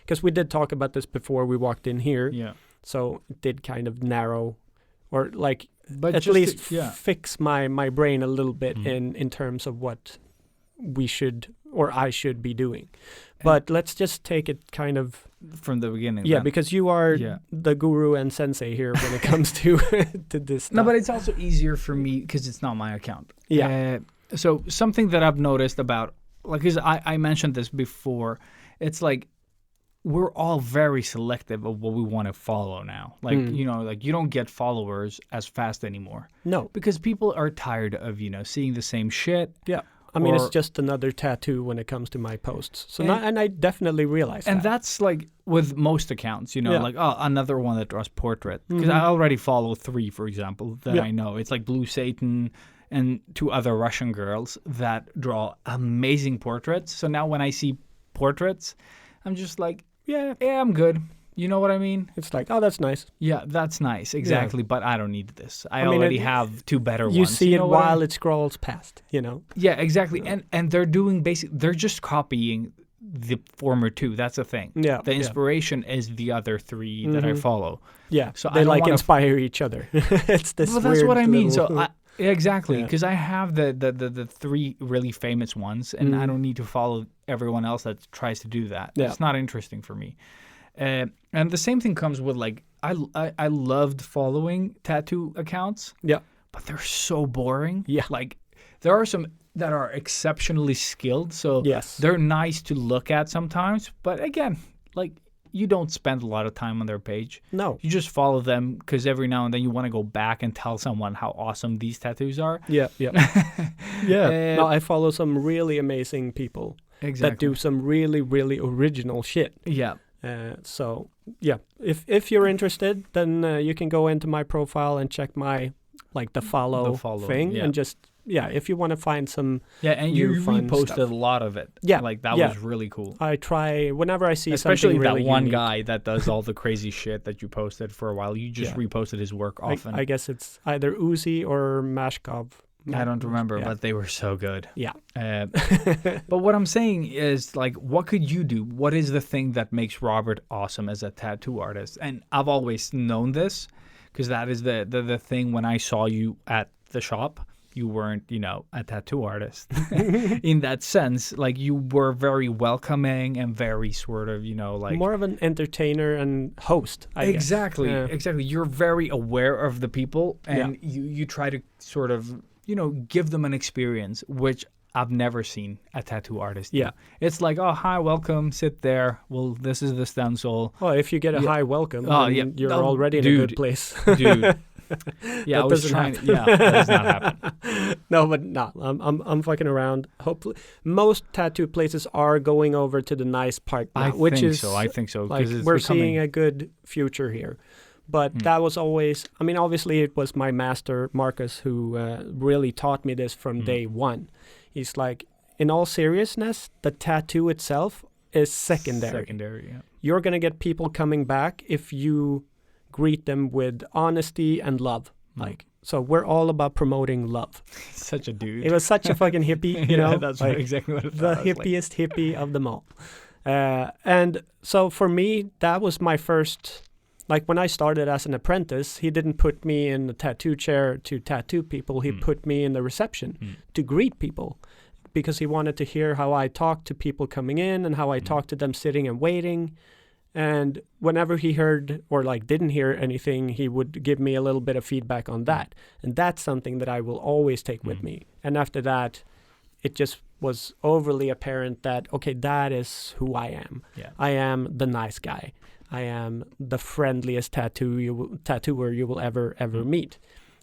because we did talk about this before we walked in here. Yeah. So it did kind of narrow, or like But at just least fix my brain a little bit in terms of what we should or I should be doing. But let's just take it kind of from the beginning. Yeah, then. because you are the guru and sensei here when it comes to to this stuff. No, but it's also easier for me because it's not my account. Yeah. So something that I've noticed about, like, because I mentioned this before, it's like we're all very selective of what we want to follow now. Like, you know, like you don't get followers as fast anymore. No. Because people are tired of, you know, seeing the same shit. Yeah. I mean, it's just another tattoo when it comes to my posts. So and I definitely realize that. And that's like with most accounts, you know, like, oh, another one that draws portrait. Because I already follow 3, for example, that I know. It's like Blue Satan and 2 other Russian girls that draw amazing portraits. So now when I see portraits, I'm just like, yeah, I'm good. You know what I mean? It's like, oh, that's nice. Yeah, that's nice. Exactly. But I don't need this. I mean, already have 2 better ones. You see it know while it scrolls past, you know? Yeah, exactly. And they're doing they're just copying the former 2. That's the thing. Yeah. The inspiration is the other 3 that I follow. Yeah. So they I don't like wanna inspire each other. It's this Well, that's weird what I mean. little- So exactly, because I have the 3 really famous ones, and I don't need to follow everyone else that tries to do that. Yeah. It's not interesting for me. And the same thing comes with, like, I loved following tattoo accounts. Yeah. But they're so boring. Yeah. Like, there are some that are exceptionally skilled, so they're nice to look at sometimes. But again, like, you don't spend a lot of time on their page. No. You just follow them because every now and then you want to go back and tell someone how awesome these tattoos are. Yeah, yeah. Yeah. No, I follow some really amazing people that do some really, really original shit. Yeah. So, yeah, if you're interested, then you can go into my profile and check my, like, the follow thing. And just, if you want to find some and new you fun reposted stuff. a lot of it. Yeah. Like, that was really cool. I try, whenever I see especially something really that one unique. guy that does all the crazy shit that you posted for a while. You just reposted his work often. I guess it's either Uzi or Mashkov. I don't remember, but they were so good. Yeah. But what I'm saying is, like, what could you do? What is the thing that makes Robert awesome as a tattoo artist? And I've always known this because that is the thing. When I saw you at the shop, you weren't, you know, a tattoo artist in that sense. Like, you were very welcoming and very sort of, you know, like more of an entertainer and host. I guess. Exactly. You're very aware of the people, and you try to sort of, you know, give them an experience, which I've never seen a tattoo artist do. Yeah. It's like, oh, hi, welcome, sit there. Well, this is the stencil. Well, if you get a high welcome, you're Oh, already in a good place. Dude. Yeah, I was doesn't trying. happen. Yeah, that does not happen. No, I'm fucking around. Hopefully, most tattoo places are going over to the nice part now, I think so. Like, we're seeing a good future here. But that was always, I mean, obviously it was my master, Marcus, who really taught me this from day one. He's like, in all seriousness, the tattoo itself is secondary. Yeah. You're going to get people coming back if you greet them with honesty and love. Like, so we're all about promoting love. Such a dude. It was such a fucking hippie, you know? That's like, exactly what it the was. hippiest hippie of them all. And so for me, that was my first... Like, when I started as an apprentice, he didn't put me in the tattoo chair to tattoo people. He put me in the reception to greet people because he wanted to hear how I talked to people coming in and how I talked to them sitting and waiting. And whenever he heard or, like, didn't hear anything, he would give me a little bit of feedback on that. And that's something that I will always take with me. And after that, it just was overly apparent that, okay, that is who I am. Yeah. I am the nice guy. I am the friendliest tattooer you will ever meet.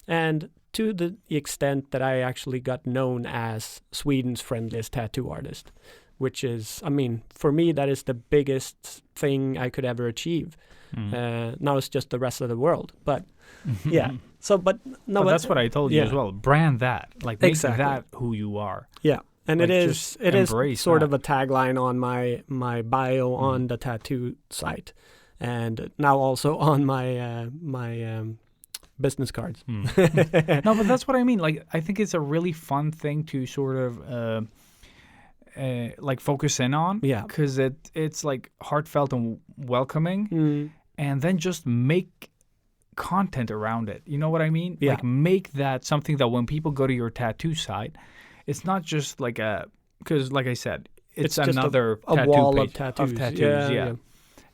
And to the extent that I actually got known as Sweden's friendliest tattoo artist, which is, I mean, for me, that is the biggest thing I could ever achieve. Now it's just the rest of the world. But yeah, So, but no, But that's what I told you yeah. as well. Brand that. Like, make Exactly. that who you are. Yeah, and Like, it just is embrace sort that. of a tagline on my bio on the tattoo site, and now also on my business cards. No, but that's what I mean. Like, I think it's a really fun thing to sort of like focus in on. Yeah. Because it's like heartfelt and welcoming, Mm. and then just make content around it. You know what I mean? Yeah. Like, make that something that when people go to your tattoo site, it's not just like because like I said, it's just another a tattoo wall page of tattoos.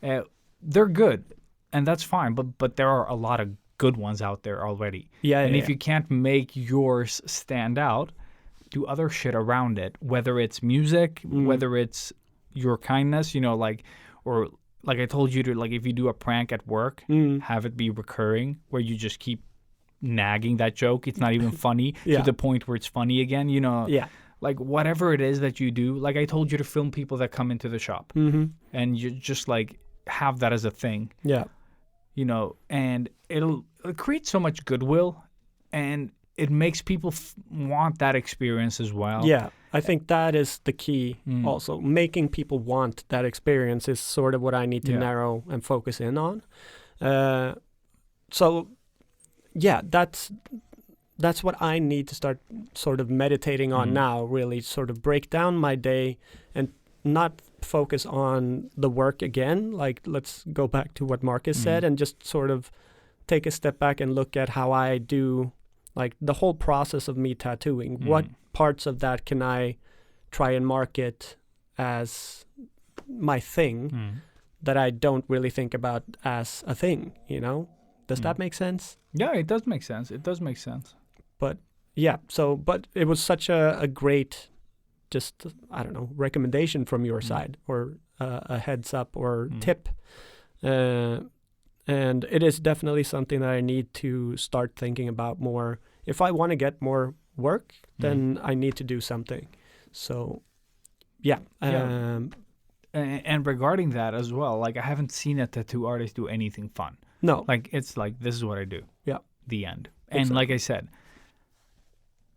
Yeah. They're good, and that's fine. But there are a lot of good ones out there already. Yeah, And yeah, if you can't make yours stand out, do other shit around it. Whether it's music, whether it's your kindness, or like I told you to, like, if you do a prank at work, have it be recurring, where you just keep nagging that joke. It's not even funny Yeah. to the point where it's funny again. Yeah. Like, whatever it is that you do. Like I told you to film people that come into the shop, and you just like have that as a thing. Yeah. And it'll create so much goodwill, and it makes people want that experience as well. Yeah, I think that is the key. Also, making people want that experience is sort of what I need to narrow and focus in on. So, yeah, that's what I need to start sort of meditating on now. Really, sort of break down my day and not focus on the work again. Like, let's go back to what Marcus said, and just sort of take a step back and look at how I do. Like the whole process of me tattooing, what parts of that can I try and market as my thing that I don't really think about as a thing, Does that make sense? Yeah, it does make sense. It does make sense. But yeah, but it was such a great, just, I don't know, recommendation from your side, or a heads up or tip. And it is definitely something that I need to start thinking about more. If I want to get more work, then I need to do something. So, yeah. And regarding that as well, like, I haven't seen a tattoo artist do anything fun. No. Like, it's like, this is what I do. Yeah. The end. And Exactly. like I said,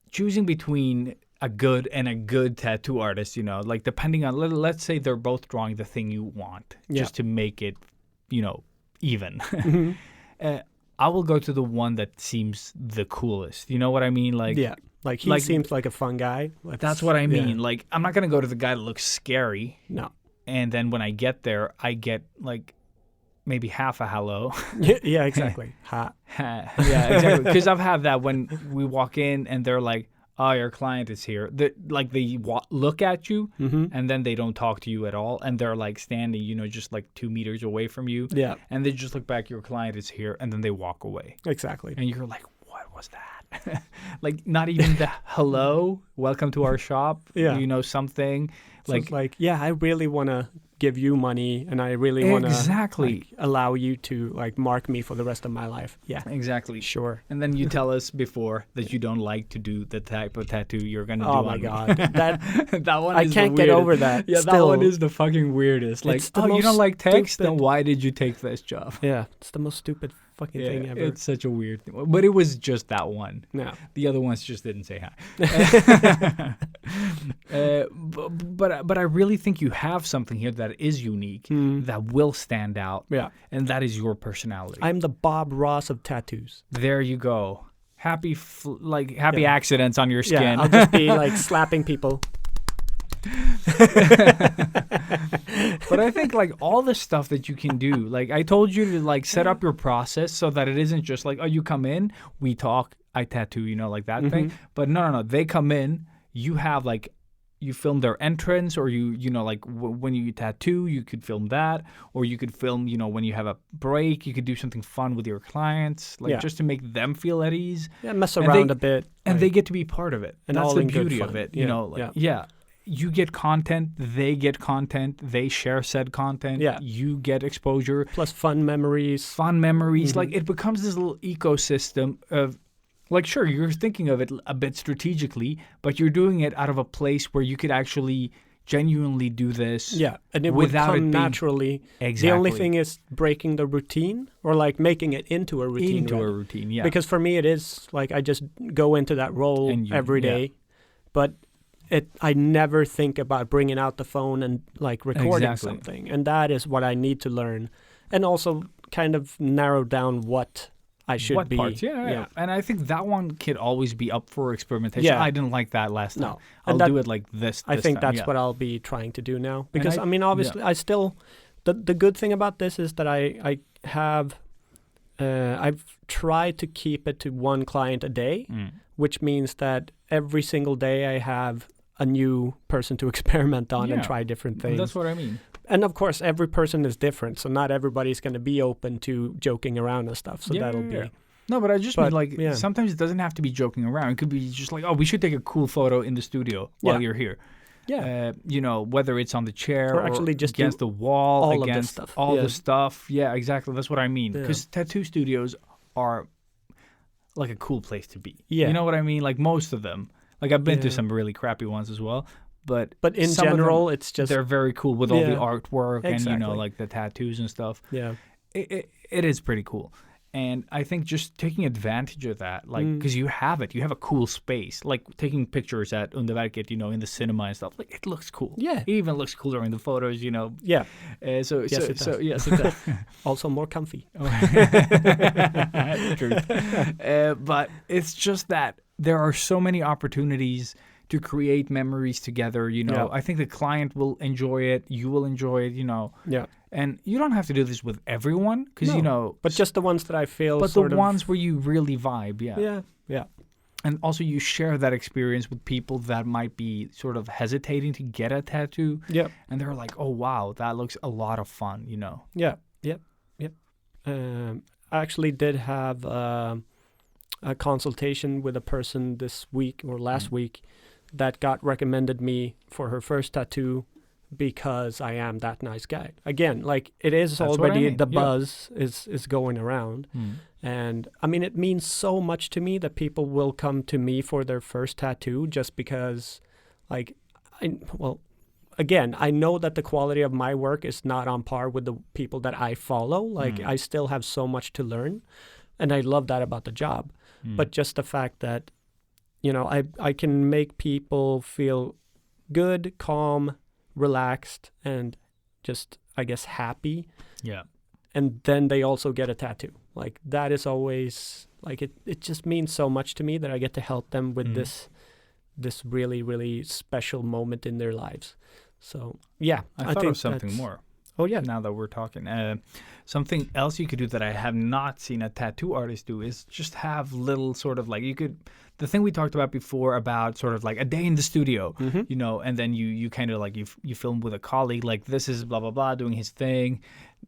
choosing between a good and a good tattoo artist, like, depending on, let's say they're both drawing the thing you want, just to make it, even. I will go to the one that seems the coolest. You know what I mean? Like, yeah. Like, he seems like a fun guy. That's what I mean. Yeah. Like, I'm not going to go to the guy that looks scary. No. And then when I get there, I get, like, maybe half a hello. Yeah, exactly. Ha. Yeah, exactly. Because I've had that when we walk in and they're like, oh, your client is here. They look at you and then they don't talk to you at all. And they're like standing, just like 2 meters away from you. Yeah. And they just look back, your client is here. And then they walk away. Exactly. And you're like, what was that? Like, not even the hello, welcome to our shop. Yeah. Something. So it's like, yeah, I really want to give you money, and I really want to exactly allow you to like mark me for the rest of my life. Yeah. Exactly. Sure. And then you tell us before that you don't like to do the type of tattoo you're gonna do. Oh on my me. God, that one. I is can't the get weirdest. over that. Yeah, Still, that one is the fucking weirdest. Like, It's the oh, you don't most like text? Then stupid- why did you take this job? Yeah, it's the most stupid fucking thing ever. It's such a weird thing. But it was just that one. No. The other ones just didn't say hi. But I really think you have something here that is unique, that will stand out. Yeah. And that is your personality. I'm the Bob Ross of tattoos. There you go. Happy accidents on your skin. Yeah, I'll just be like slapping people. But I think like all the stuff that you can do, like I told you to like set up your process so that it isn't just like, oh, you come in, we talk, I tattoo, like that thing. But no, they come in, you have like, you film their entrance, or when you tattoo, you could film that, or you could film, when you have a break, you could do something fun with your clients, like just to make them feel at ease. Yeah, mess around a bit. And like, they get to be part of it. And that's all the in good beauty of fun. it, Yeah. You get content, they get content, they share said content, you get exposure. plus fun memories. Like, it becomes this little ecosystem of, like, sure, you're thinking of it a bit strategically, but you're doing it out of a place where you could actually genuinely do this. Yeah, and it without would it come being- naturally. Exactly. The only thing is breaking the routine or like making it into a routine. into a rather. routine, yeah. Because for me, it is like I just go into that role And you- every yeah. day, but I never think about bringing out the phone and like recording Exactly. something, and that is what I need to learn, and also kind of narrow down what I should what be. parts? Yeah. And I think that one could always be up for experimentation. Yeah. I didn't like that last time. No. I'll And that- do it like this. I this think time, that's yeah. what I'll be trying to do now. Because I- I mean, obviously, I still the good thing about this is that I have I've tried to keep it to one client a day, which means that every single day I have a new person to experiment on and Yeah. try different And things. that's what I mean. And of course, every person is different, so not everybody's going to be open to joking around and stuff. So that'll be. No, but I just But, mean like yeah. sometimes it doesn't have to be joking around. It could be just like, oh, we should take a cool photo in the studio while Yeah. you're here. Yeah. You know, whether it's on the chair Or actually just do against the wall, all of this against stuff. all Yeah. the stuff. Yeah, exactly. That's what I mean. Yeah. Because tattoo studios are like a cool place to be. Yeah. You know what I mean? Like most of them. Like I've been to Yeah. some really crappy ones as well. But in some of them, general, it's just they're very cool with all the Yeah. artwork and, you know, Exactly. like the tattoos and stuff. yeah. It is pretty cool. And I think just taking advantage of that, like, Mm. because you have a cool space, like taking pictures at Untitled, you know, in the cinema and stuff. Like, it looks cool. Yeah. It even looks cooler in the photos, you know. Yeah. Yes, it does. Also more comfy. Truth. But it's just that there are so many opportunities to create memories together, you know. Yeah. I think the client will enjoy it. You will enjoy it, you know. Yeah. And you don't have to do this with everyone because, you No, know. But just the ones that I feel. But sort the of, ones where you really vibe, yeah. Yeah. Yeah. And also you share that experience with people that might be sort of hesitating to get a tattoo. Yeah. And they're like, oh, wow, that looks a lot of fun, you know. Yeah. Yep. Yep. I actually did have a consultation with a person this week or last week that got recommended me for her first tattoo because I am that nice guy. Again, like it is That's what I already mean, the yeah. buzz is going around. And I mean, it means so much to me that people will come to me for their first tattoo just because, like, again, I know that the quality of my work is not on par with the people that I follow. Like, I still have so much to learn, and I love that about the job. But just the fact that, you know, I can make people feel good, calm, relaxed, and just, I guess, happy. Yeah. And then they also get a tattoo. Like, that is always, like, it just means so much to me that I get to help them with this really, really special moment in their lives. So, yeah. I thought think of something that's- more. Oh, yeah. Now that we're talking, something else you could do that I have not seen a tattoo artist do is just have little sort of like the thing we talked about before about sort of like a day in the studio, you know, and then you kind of like you film with a colleague, like this is blah blah blah doing his thing,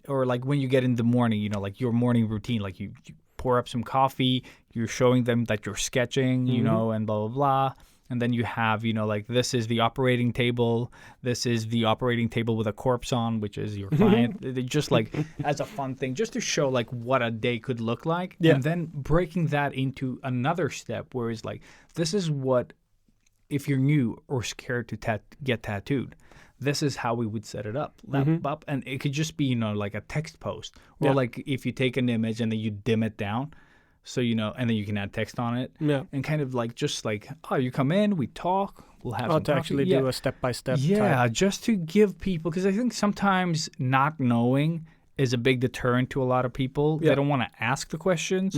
or like when you get in the morning, you know, like your morning routine, like you pour up some coffee, you're showing them that you're sketching, you know, and blah blah blah. And then you have, you know, like this is the operating table. This is the operating table with a corpse on, which is your client. They just like as a fun thing, just to show like what a day could look like. Yeah. And then breaking that into another step where it's like, this is what, if you're new or scared to get tattooed, this is how we would set it up. Up. And it could just be, you know, like a text post. Or Yeah. like if you take an image and then you dim it down. So, you know, and then you can add text on it. Yeah. And kind of like, just like, oh, you come in, we talk, we'll have some To coffee. actually Yeah. do a step-by-step Yeah, type. just to give people, because I think sometimes not knowing is a big deterrent to a lot of people. Yeah. They don't want to ask the questions,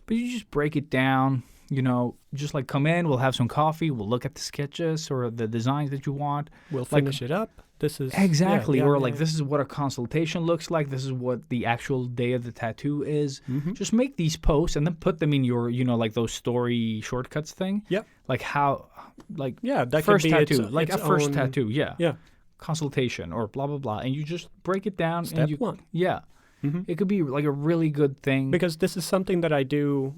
but you just break it down, you know, just like come in, we'll have some coffee, we'll look at the sketches or the designs that you want. We'll Like- finish it up. This is... Exactly. yeah, Or yeah, like, yeah. this is what a consultation looks like. This is what the actual day of the tattoo is. Just make these posts and then put them in your, you know, like those story shortcuts thing. Yep. Like how, like Yeah, that first could be tattoo, its, like its a first own- tattoo. Yeah. Yeah. Consultation or blah, blah, blah. And you just break it down. Step and you, one. Yeah. It could be like a really good thing. Because this is something that I do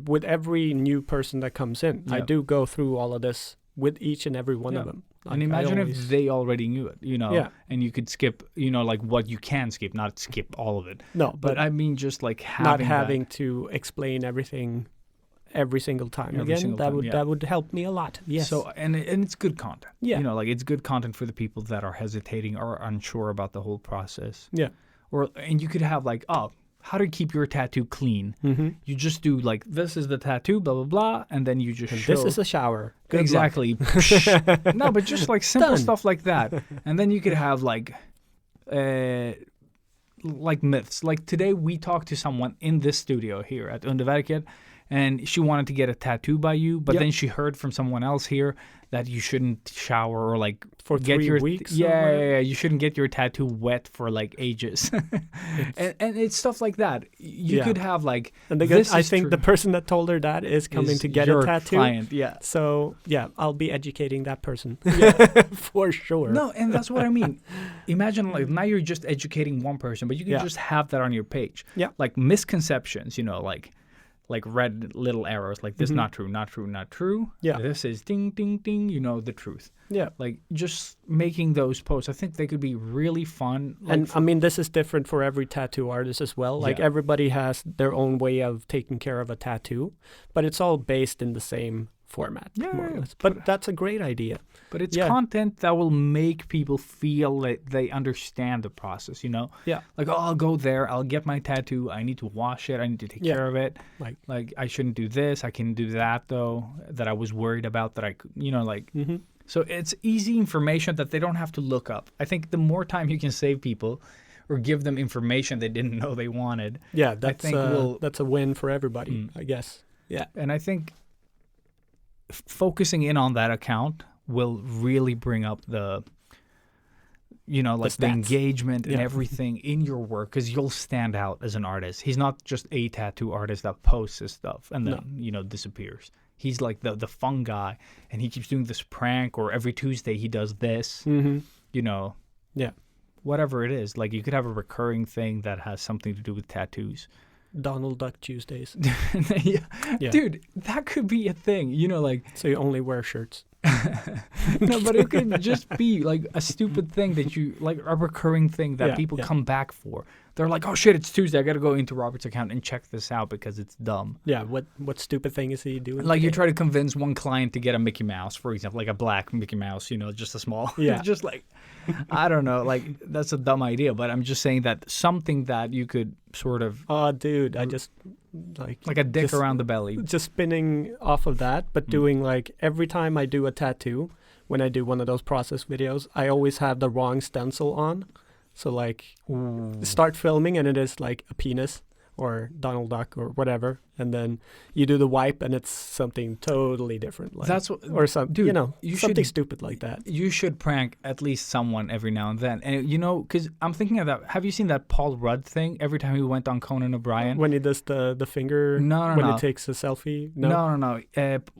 with every new person that comes in. I Yeah. do go through all of this with each and every one of Yeah. them. And Like, I imagine always- if they already knew it, you know, Yeah. and you could skip, you know, like what you can skip, not skip all of it. No, But I mean, just like not having having to explain everything every single time Every again, single that time, would yeah. that would help me a lot. Yes. So and it's good content. Yeah. You know, like it's good content for the people that are hesitating or unsure about the whole process. yeah. And you could have like, oh, how to keep your tattoo clean. Mm-hmm. You just do like, this is the tattoo, blah blah blah, and then you just show. This is a shower. Good luck. Exactly. No, but just like simple Done. stuff like that, and then you could have like myths. Like today, we talked to someone in this studio here at Untitled, and she wanted to get a tattoo by you, but Yep. then she heard from someone else here that you shouldn't shower or like For get 3 your weeks. yeah, you shouldn't get your tattoo wet for like ages, and it's stuff like that. You Yeah. could have like, And this I is think true. the person that told her that is coming Is to get your a tattoo. client, yeah. So yeah, I'll be educating that person for sure. No, and that's what I mean. Imagine like now you're just educating one person, but you can Yeah. just have that on your page. Yeah. Like misconceptions, you know, like red little arrows, like this not true, not true, not true. Mm-hmm. Yeah. This is ding, ding, ding, you know, the truth. Yeah. Like just making those posts, I think they could be really fun. Like, And I mean, this is different for every tattoo artist as well. Like Yeah. everybody has their own way of taking care of a tattoo, but it's all based in the same format, Yeah, more or yeah, less. But that's a great idea. but it's yeah. content that will make people feel that they understand the process, you know? Yeah. Like, oh, I'll go there, I'll get my tattoo, I need to wash it, I need to take Yeah. care of it. Like, I shouldn't do this, I can do that though, that I was worried about that I could, you know, like, mm-hmm. so it's easy information that they don't have to look up. I think the more time you can save people or give them information they didn't know they wanted. Yeah, that's think that's a win for everybody, I guess. Yeah. And I think focusing in on that account will really bring up the, you know, like the stats. engagement and Yeah. everything in your work, because you'll stand out as an artist. He's not just a tattoo artist that posts his stuff and then, you know, disappears. He's like the fun guy, and he keeps doing this prank, or every Tuesday he does this, Mm-hmm. you know. Yeah. Whatever it is. Like you could have a recurring thing that has something to do with tattoos. Donald Duck Tuesdays. Yeah. Yeah. Dude, that could be a thing, you know, like, So you only wear shirts. no, but it could just be like a stupid thing that you like, a recurring thing that Yeah, people yeah. come back for. They're like, oh shit, it's Tuesday. I got to go into Robert's account and check this out because it's dumb. Yeah. What stupid thing is he doing? Like you today? try to convince one client to get a Mickey Mouse, for example, like a black Mickey Mouse, you know, just a small. Yeah. Just like, I don't know, like that's a dumb idea, but I'm just saying that something that you could sort of Oh, dude, I just like a dick just- around the belly. just spinning off of that, but doing like every time I do a tattoo, when I do one of those process videos, I always have the wrong stencil on. So like start filming and it is like a penis or Donald Duck or whatever, and then you do the wipe and it's something totally different. Like, That's what, or some, dude, you know, you something should- stupid like that. You should prank at least someone every now and then. And, you know, because I'm thinking of that. Have you seen that Paul Rudd thing every time he went on Conan O'Brien? When he does the finger, No, when no. he takes a selfie. No.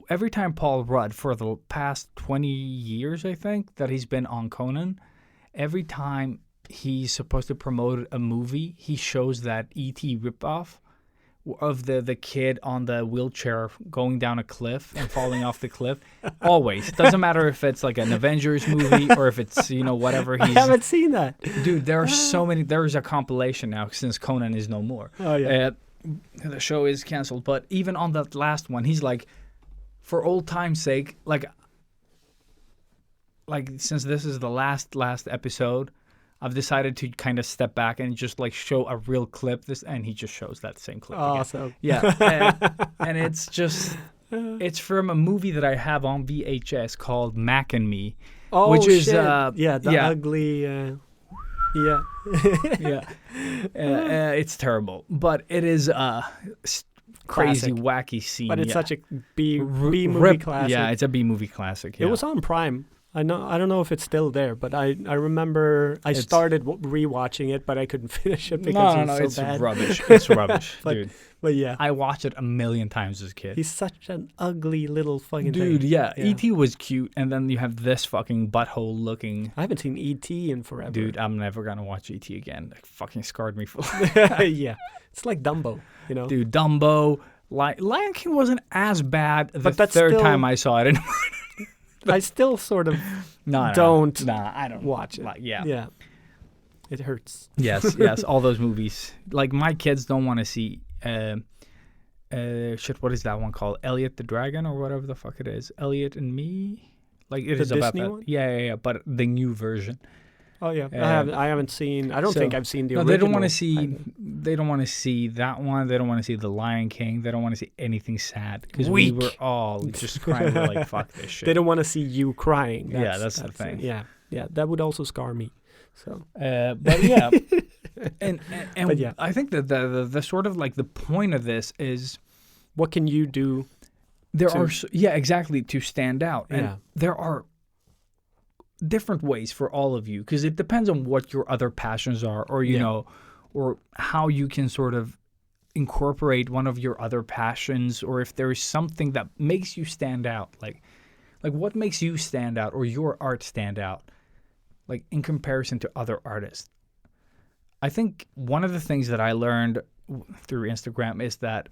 Every time Paul Rudd, for the past 20 years, I think, that he's been on Conan, every time he's supposed to promote a movie, he shows that E.T. ripoff of the kid on the wheelchair going down a cliff and falling off the cliff. Always. Doesn't matter if it's like an Avengers movie or if it's, you know, whatever I he's... haven't seen that. Dude, there are so many. There is a compilation now since Conan is no more. Oh yeah. The show is canceled. But even on that last one, he's like, for old time's sake, like since this is the last episode, I've decided to kind of step back and just like show a real clip. And he just shows that same clip again. Awesome. Yeah, and it's just, it's from a movie that I have on VHS called Mac and Me, Oh, which is shit. The yeah. ugly. Yeah. yeah, it's terrible, but it is crazy, Classic. wacky scene. But it's yeah. such a B movie Rip- classic. Yeah, it's a B movie classic. Yeah. It was on Prime. I don't know if it's still there, but I remember I started rewatching it, but I couldn't finish it because no, it was it's so bad. rubbish. It's rubbish, But- dude. But yeah, I watched it a million times as a kid. he's such an ugly little fucking Dude, thing. yeah, E.T. was cute, and then you have this fucking butthole looking. I haven't seen E.T. in forever. Dude, I'm never gonna watch E.T. again. It fucking scarred me for Yeah, it's like Dumbo, you know. Dude, Dumbo, Lion King wasn't as bad the But that's third still- time I saw it. I still sort of No, don't Nah, I don't watch it. Like, yeah. Yeah, it hurts. Yes, all those movies. Like my kids don't want to see shit, what is that one called? Elliot the Dragon or whatever the fuck it is. Elliot and Me? Like it The is about Disney that. one? Yeah, but the new version. Oh yeah, Uh, I haven't seen. I don't so- think I've seen the No, original. they don't want to see. either. They don't want to see that one. They don't want to see The Lion King. They don't want to see anything sad because we Weak. were all just crying. We're like, fuck this shit. They don't want to see you crying. Yeah, that's the thing. Yeah, that would also scar me. So But yeah, and But yeah. I think that the sort of like the point of this is what can you do? there To- are exactly to stand out, and Yeah. there are different ways for all of you because it depends on what your other passions are, or you Yeah. know, or how you can sort of incorporate one of your other passions, or if there is something that makes you stand out, like what makes you stand out or your art stand out, like in comparison to other artists. I think one of the things that I learned through Instagram is that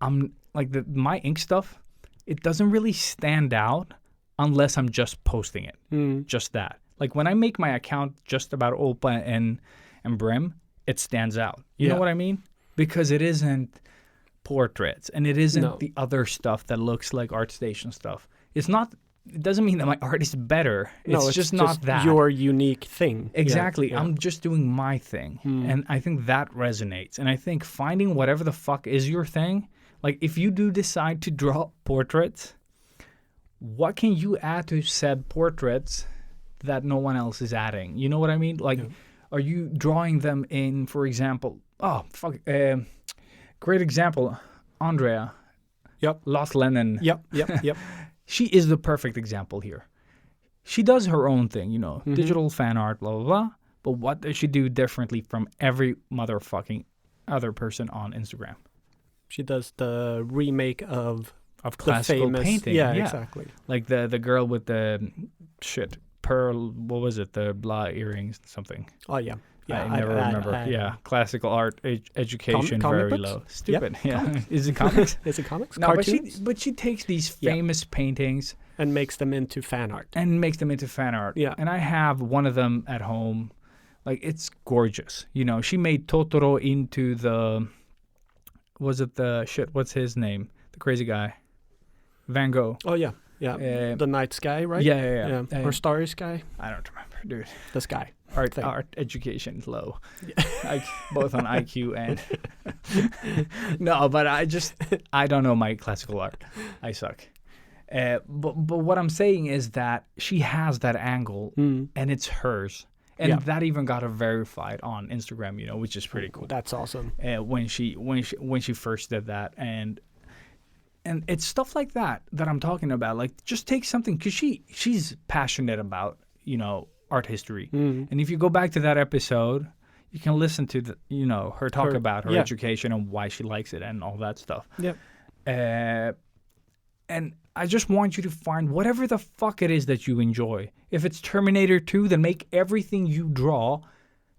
I'm like my ink stuff, it doesn't really stand out unless I'm just posting it. Just that. Like when I make my account just about Opa and Brim, it stands out. You know Yeah. what I mean? Because it isn't portraits and it isn't No. the other stuff that looks like ArtStation stuff. It doesn't mean that my art is better. No, It's just not that. your unique thing. Yeah, Exactly. yeah. I'm just doing my thing. And I think that resonates. And I think finding whatever the fuck is your thing, like if you do decide to draw portraits, what can you add to said portraits that no one else is adding? You know what I mean? Like, are you drawing them in, for example, great example, Andrea. Yep. Lost Lennon. Yep. She is the perfect example here. She does her own thing, you know, Mm-hmm. digital fan art, blah, blah, blah. But what does she do differently from every motherfucking other person on Instagram? She does the remake of Of the classical famous painting. Yeah, exactly. Like the girl with the pearl, what was it? The blah earrings, something. Oh yeah. Yeah, I never remember. I- classical art education, comic very books? low. Stupid. Yep, Yeah. Is it comics? Is it comics? No, Cartoons? but she takes these Yeah. famous paintings And makes them into fan art. and makes them into fan art. Yeah. And I have one of them at home. Like, it's gorgeous. You know, she made Totoro into what's his name? The crazy guy. Van Gogh. Oh yeah. Yeah. The night sky, right? Yeah. Or starry sky. I don't remember, dude. The sky. Art thing. education is low. Both on IQ and... No, but I don't know my classical art. I suck. But what I'm saying is that she has that angle and it's hers. And Yeah. that even got her verified on Instagram, you know, which is pretty cool. That's awesome. When she first did that, and it's stuff like that I'm talking about. Like, just take something, because she's passionate about, you know, art history. And if you go back to that episode, you can listen to her talk about her yeah. education and why she likes it and all that stuff. Yep. And I just want you to find whatever the fuck it is that you enjoy. If it's Terminator 2, then make everything you draw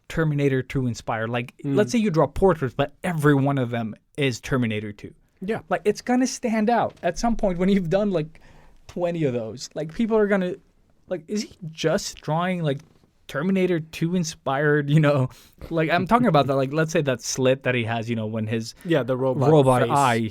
Terminator 2 inspired. Like, let's say you draw portraits, but every one of them is Terminator 2. Yeah. Like, it's going to stand out at some point when you've done, like, 20 of those. Like, people are going to, like, is he just drawing, like, Terminator 2 inspired, you know? Like, I'm talking about that, like, let's say that slit that he has, you know, when his The robot face. eye,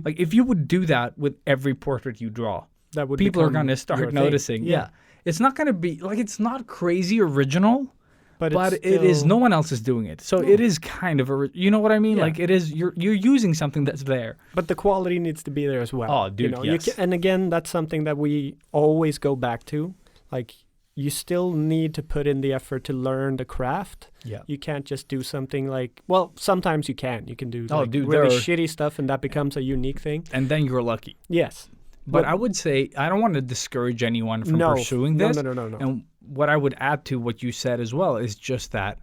like, if you would do that with every portrait you draw, That would people are become going to your start thing. noticing. Yeah. It's not going to be, like, it's not crazy original, But, but it's it is, still- no one else is doing it. So it is kind of, you know what I mean? Yeah. Like, it is, you're using something that's there. But the quality needs to be there as well. Oh, dude, you know? yes. And again, that's something that we always go back to. Like, you still need to put in the effort to learn the craft. Yeah. You can't just do something like, well, sometimes you can. You can do Oh, like dude, really there are- shitty stuff and that becomes a unique thing. And then you're lucky. Yes. But I would say, I don't want to discourage anyone from No. pursuing No, this. no. And what I would add to what you said as well is just that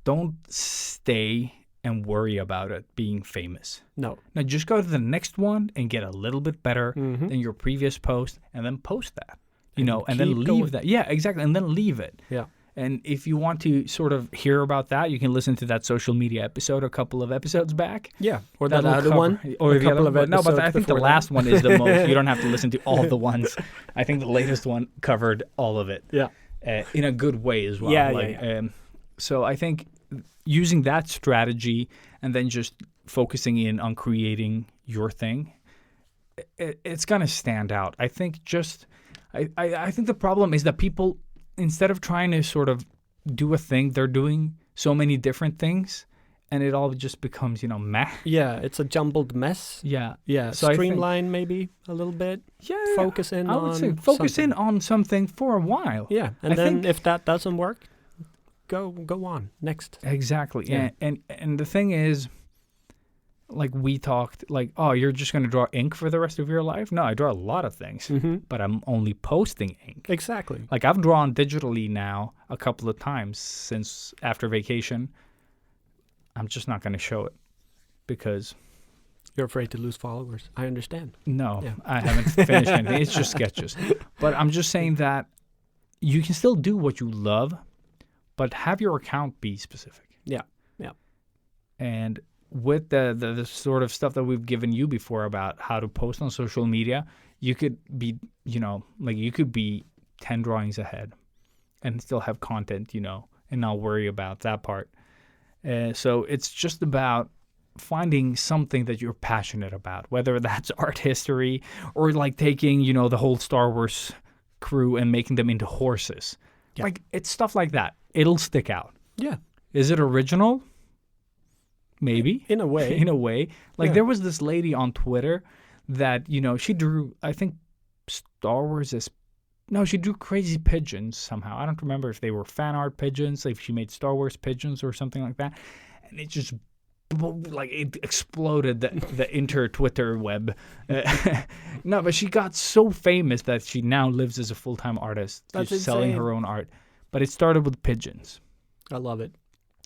don't stay and worry about it being famous. No. Now, just go to the next one and get a little bit better Mm-hmm. than your previous post, and then post that, And and then keep leave going. that. Yeah, exactly. And then leave it. Yeah. And if you want to sort of hear about that, you can listen to that social media episode a couple of episodes back. Yeah. Or That'll that other cover- one. Or a the couple other of one. No, but I episodes think the before that. last one is the most. You don't have to listen to all the ones. I think the latest one covered all of it. Yeah. In a good way as well. Yeah, yeah. So I think using that strategy and then just focusing in on creating your thing, it's gonna stand out. I think I think the problem is that people, instead of trying to sort of do a thing, they're doing so many different things, and it all just becomes, meh. Yeah, it's a jumbled mess. Yeah. Yeah, So I think- streamline maybe a little bit. Yeah. Focus in I would on say focus something. in on something for a while. Yeah, and I then think- if that doesn't work, go on next. Exactly. Yeah. And the thing is, like we talked, like, oh, you're just going to draw ink for the rest of your life? No, I draw a lot of things, but I'm only posting ink. Exactly. Like I've drawn digitally now a couple of times since after vacation. I'm just not going to show it because You're afraid to lose followers. I understand. no, Yeah. I haven't finished anything. It's just sketches. But I'm just saying that you can still do what you love, but have your account be specific. Yeah. Yeah. And with the sort of stuff that we've given you before about how to post on social media, you could be, you could be 10 drawings ahead and still have content, and not worry about that part. So it's just about finding something that you're passionate about, whether that's art history or like taking, the whole Star Wars crew and making them into horses. Yeah. Like it's stuff like that. It'll stick out. Yeah. Is it original? Maybe. In a way. In a way. Like Yeah. there was this lady on Twitter that, she drew, I think, Star Wars as... No, she drew crazy pigeons somehow. I don't remember if they were fan art pigeons, if she made Star Wars pigeons or something like that. And it just... Like it exploded the inter-Twitter web. No, but she got so famous that she now lives as a full-time artist, That's just selling insane. her own art. But it started with pigeons. I love it.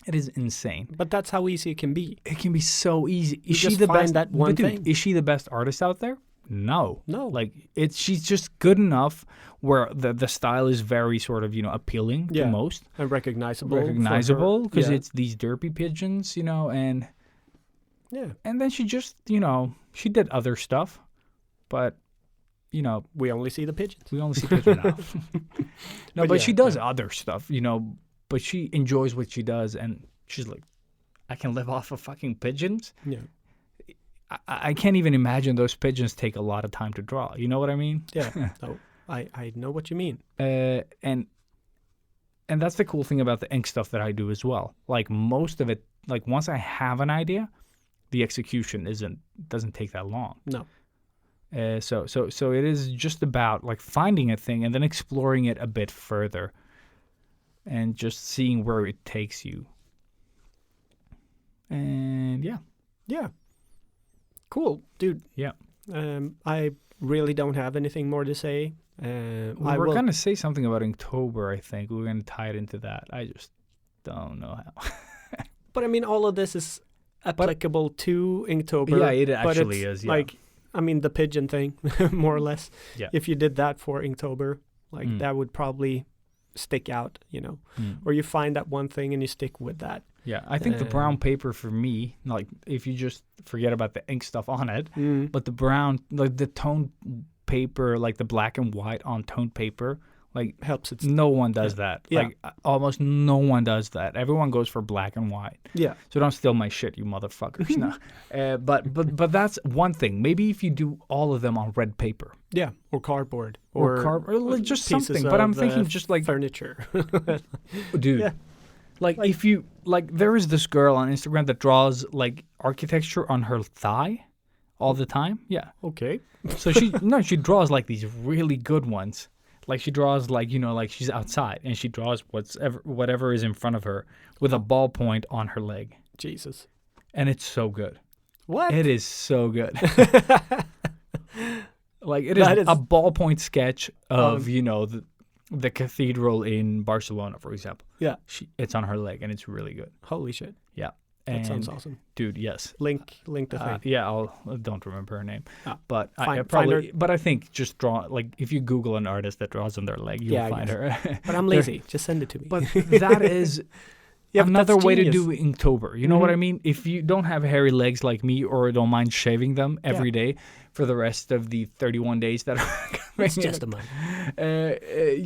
It is insane. But that's how easy it can be. It can be so easy. You Is she just the find best? that one but dude, thing. Is she the best artist out there? No. No. Like she's just good enough where the style is very sort of appealing Yeah. to most, And recognizable. for her. recognizable because Yeah. it's these derpy pigeons, and Yeah. then she just she did other stuff, but We only see the pigeons. we only see pigeon now. No, but yeah, she does other stuff, but she enjoys what she does, and she's like, I can live off of fucking pigeons. Yeah. I can't even imagine those pigeons take a lot of time to draw. You know what I mean? Yeah. So I know what you mean. And that's the cool thing about the ink stuff that I do as well. Like most of it, like once I have an idea, the execution doesn't take that long. No. So it is just about like finding a thing and then exploring it a bit further, and just seeing where it takes you. And yeah. Yeah. Cool, dude. Yeah. I really don't have anything more to say. We're going to say something about Inktober, I think. We're going to tie it into that. I just don't know how. But I mean, all of this is applicable to Inktober. Yeah, it but actually it's is, yeah. Like, I mean, the pigeon thing, more or less. Yeah. If you did that for Inktober, like Mm. that would probably stick out, Or you find that one thing and you stick with that. Yeah, I think the brown paper for me, like if you just forget about the ink stuff on it, but the brown, like the toned paper, like the black and white on toned paper, like Helps it. no one does that. Yeah. Like almost no one does that. Everyone goes for black and white. Yeah. So don't steal my shit, you motherfuckers. No. But that's one thing. Maybe if you do all of them on red paper Yeah. Or cardboard. or like just pieces something. But I'm of, thinking just like, furniture. dude. Yeah. Like if you like, there is this girl on Instagram that draws like architecture on her thigh all the time. Yeah. Okay. So she draws like these really good ones. Like she draws like like she's outside and she draws whatever is in front of her with a ballpoint on her leg, Jesus. and it's so good. What? It is so good. Like it is That is- a ballpoint sketch of the cathedral in Barcelona, for example. Yeah. It's on her leg, and it's really good. Holy shit. Yeah. That sounds And, awesome. dude. Yes. Link the thing. Yeah, I don't remember her name, Ah, but I find probably. her. But I think just draw like if you Google an artist that draws on their leg, you'll Yeah, I find guess. her. But I'm lazy. Just send it to me. But that is Yeah, but another that's way genius. to do Inktober. You know what I Mhm. mean? If you don't have hairy legs like me or don't mind shaving them every day for the rest of the 31 days that are coming, It's just a month.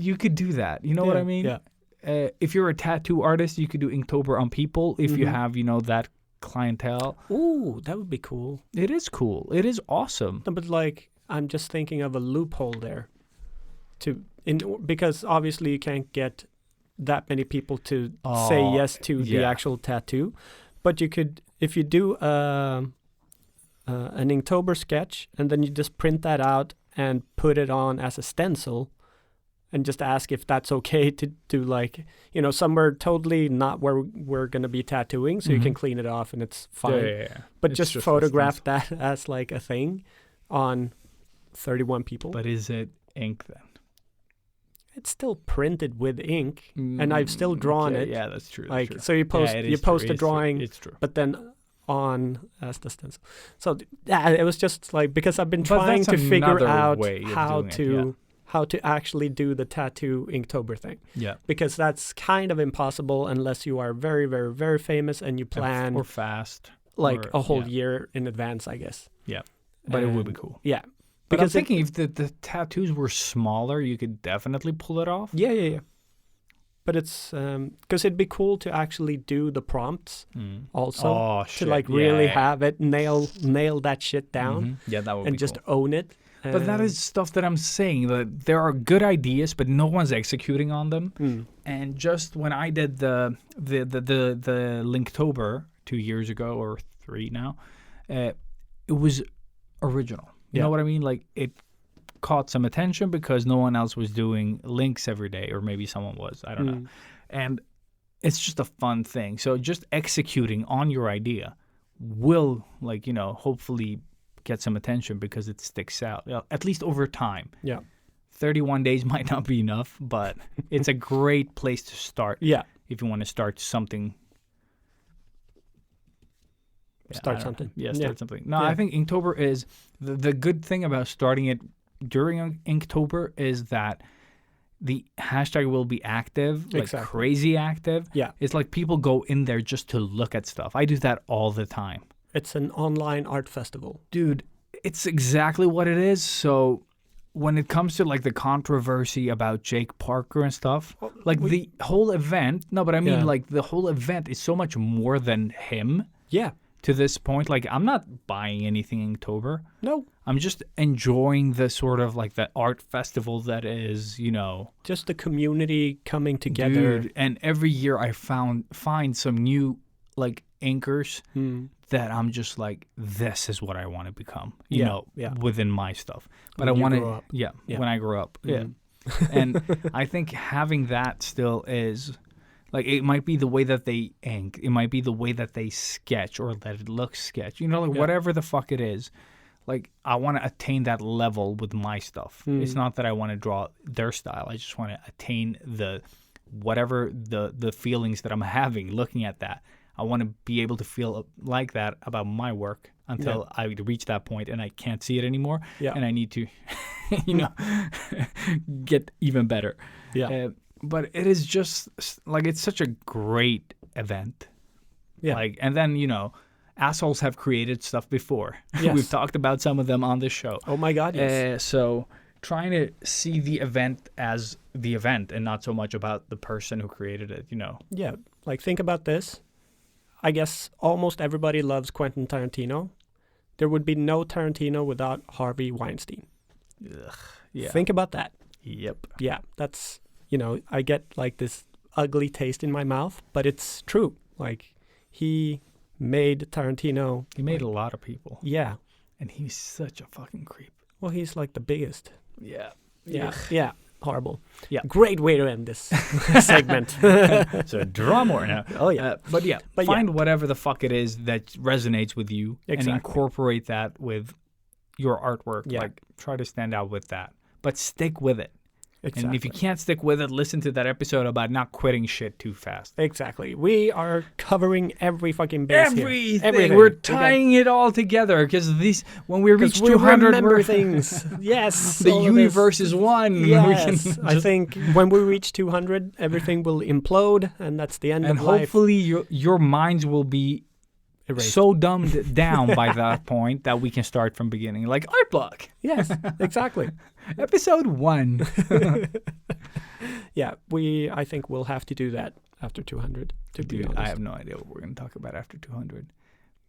you could do that. You know what I mean? Yeah. if you're a tattoo artist, you could do Inktober on people if you Mhm. have, that clientele. Ooh, that would be cool. It is cool. It is awesome. No, but like, I'm just thinking of a loophole there, because obviously you can't get that many people to say Oh, yes to the yeah. actual tattoo, but you could, if you do an Inktober sketch and then you just print that out and put it on as a stencil, and just ask if that's okay to do, like, somewhere totally not where we're gonna be tattooing, so you can Mhm. clean it off and it's fine. Yeah. But It's just a photograph stencil. that as like a thing on 31 people. But is it ink then? It's still printed with ink, and I've still drawn Okay, it. Yeah, that's true. Like, that's true. so you post Yeah, it you is true, post it a is true, drawing, It's true. but then on as the stencil. So it was just like, because I've been But trying that's to figure another out way of how doing it, to how to actually do the tattoo Inktober thing, Yeah. because that's kind of impossible unless you are very, very, very famous and you plan Or fast. like or- a whole yeah. year in advance, I guess. But it would be And- cool. Yeah. But I'm Because it- thinking if the tattoos were smaller, you could definitely pull it off. Yeah. But it's because it'd be cool to actually do the prompts also, Oh, to shit. like really yeah. have it nail that shit down Mhm. Yeah, that would and be just cool. own it. But that is stuff that I'm saying, that there are good ideas, but no one's executing on them. And just when I did the Linktober 2 years ago or 3 now, it was original. You Yeah. know what I mean? Like, it caught some attention because no one else was doing links every day, or maybe someone was. I don't know. And it's just a fun thing. So just executing on your idea will, like, hopefully get some attention because it sticks out, at least over time. Yeah. 31 days might not be enough, but it's a great place to start Yeah. if you want to start something. Yeah, Start I don't know. something. Yeah, Yeah. start something. No, Yeah. I think Inktober is the good thing about starting it during Inktober is that the hashtag will be active, like Exactly. crazy active. Yeah. It's like people go in there just to look at stuff. I do that all the time. It's an online art festival. Dude, it's exactly what it is. So when it comes to like the controversy about Jake Parker and stuff, like the whole event, no, but I mean Yeah. like the whole event is so much more than him Yeah. to this point. Like, I'm not buying anything in Inktober. No. I'm just enjoying the sort of like the art festival that is, Just the community coming together. dude. And every year I find some new like anchors that I'm just like, this is what I want to become, Yeah. within my stuff. But When I you want grow to, up. yeah, Yeah. when I grow up, yeah. And I think having that still is, like, it might be the way that they ink, it might be the way that they sketch or that it looks sketch, like Yeah. whatever the fuck it is. Like, I want to attain that level with my stuff. It's not that I want to draw their style. I just want to attain whatever the feelings that I'm having looking at that. I want to be able to feel like that about my work until I reach that point and I can't see it anymore. Yeah. And I need to, get even better. Yeah. But it is just like, it's such a great event. Yeah. Like, and then, assholes have created stuff before. Yes. We've talked about some of them on this show. Oh my God, yes. So trying to see the event as the event and not so much about the person who created it, Yeah. Like, think about this. I guess almost everybody loves Quentin Tarantino. There would be no Tarantino without Harvey Weinstein. Yeah. Think about that. Yep. Yeah, that's, I get like this ugly taste in my mouth, but it's true. Like, he made Tarantino. He made a lot of people. Yeah. And he's such a fucking creep. Well, he's like the biggest. Yeah. Yeah. Yeah. Horrible. Yeah. Great way to end this segment. So draw more now. Oh, yeah. But yeah, But find whatever the fuck it is that resonates with you Exactly. and incorporate that with your artwork. Yeah. Like, try to stand out with that. But stick with it. Exactly. And if you can't stick with it, listen to that episode about not quitting shit too fast. Exactly. We are covering every fucking base here. Everything. We're tying it all together because when we reach 'Cause we 200, remember things. Yes. the all of universe this. is one. Yes. I think when we reach 200, everything will implode, and that's the end and of life. hopefully your minds will be erased. so dumbed down by that point that we can start from beginning, like art block. Yes, exactly. Episode 1. Yeah, I think we'll have to do that after 200. To be Dude, honest, I have no idea what we're going to talk about after 200.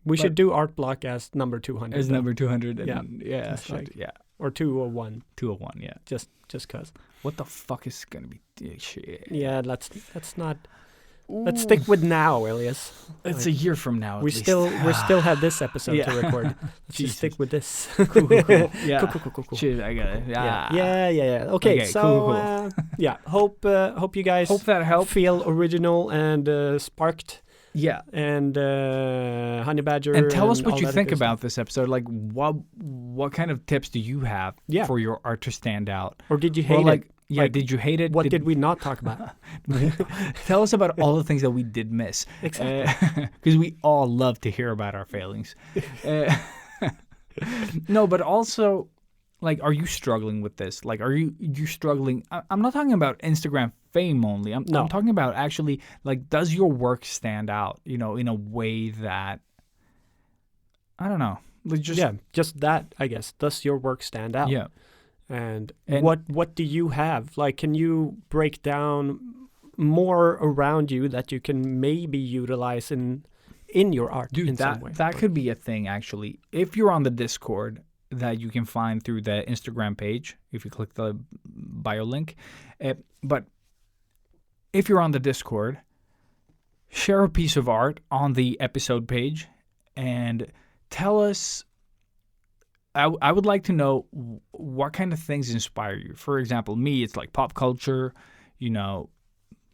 we should do art block as number 200. As though. number 200. And Yeah. yeah, Just shit, like- yeah. Or 201, 201, yeah. just cause. What the fuck is going to be? Shit. Yeah, let's not. Let's stick with now, Elias. It's a year from now. We still have this episode Yeah. to record. Let's Jesus. just stick with this. Cool. Yeah. Cool. Shit, I got it. Yeah. Okay, Okay, so cool. yeah, hope you guys Hope that helped. feel original and sparked Yeah. and honey badger. And tell us all what you that think good about stuff. this episode. Like, what kind of tips do you have Yeah. for your art to stand out? Or did you Or hate like, it? yeah, Like, did you hate it? What did we not talk about? Tell us about all the things that we did miss. Exactly. Because we all love to hear about our failings. No, but also, like, are you struggling with this? Like, are you struggling? I'm not talking about Instagram fame only. I'm talking about actually, like, does your work stand out, in a way that, I don't know. Like just that, I guess. Does your work stand out? Yeah. And And- what do you have? Like, can you break down more around you that you can maybe utilize in your art in some way? That could be a thing, actually. If you're on the Discord that you can find through the Instagram page, if you click the bio link. But if you're on the Discord, share a piece of art on the episode page and tell us. I would like to know what kind of things inspire you. For example, me, it's like pop culture, blah,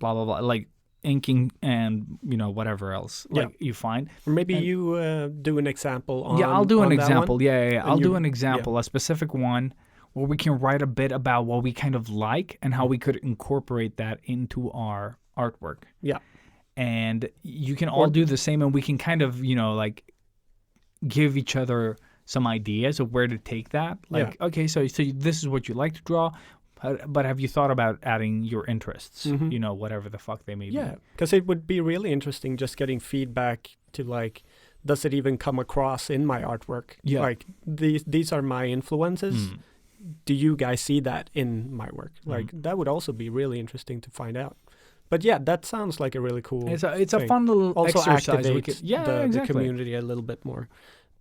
blah, blah, like inking and, whatever else like you find. Or maybe And- you do an example on. Yeah, I'll do an on that example. one. Yeah. I'll do you- an example, a specific one where we can write a bit about what we kind of like and how we could incorporate that into our artwork. Yeah. And you can all do the same, and we can kind of, like give each other some ideas of where to take that. Like, okay, so this is what you like to draw, but have you thought about adding your interests, whatever the fuck they may be? Yeah, because it would be really interesting just getting feedback to, like, does it even come across in my artwork? Yeah. Like, these are my influences. Do you guys see that in my work? Like, that would also be really interesting to find out. But yeah, that sounds like a really cool It's a thing. fun little Also exercise. activate the Exactly. community a little bit more.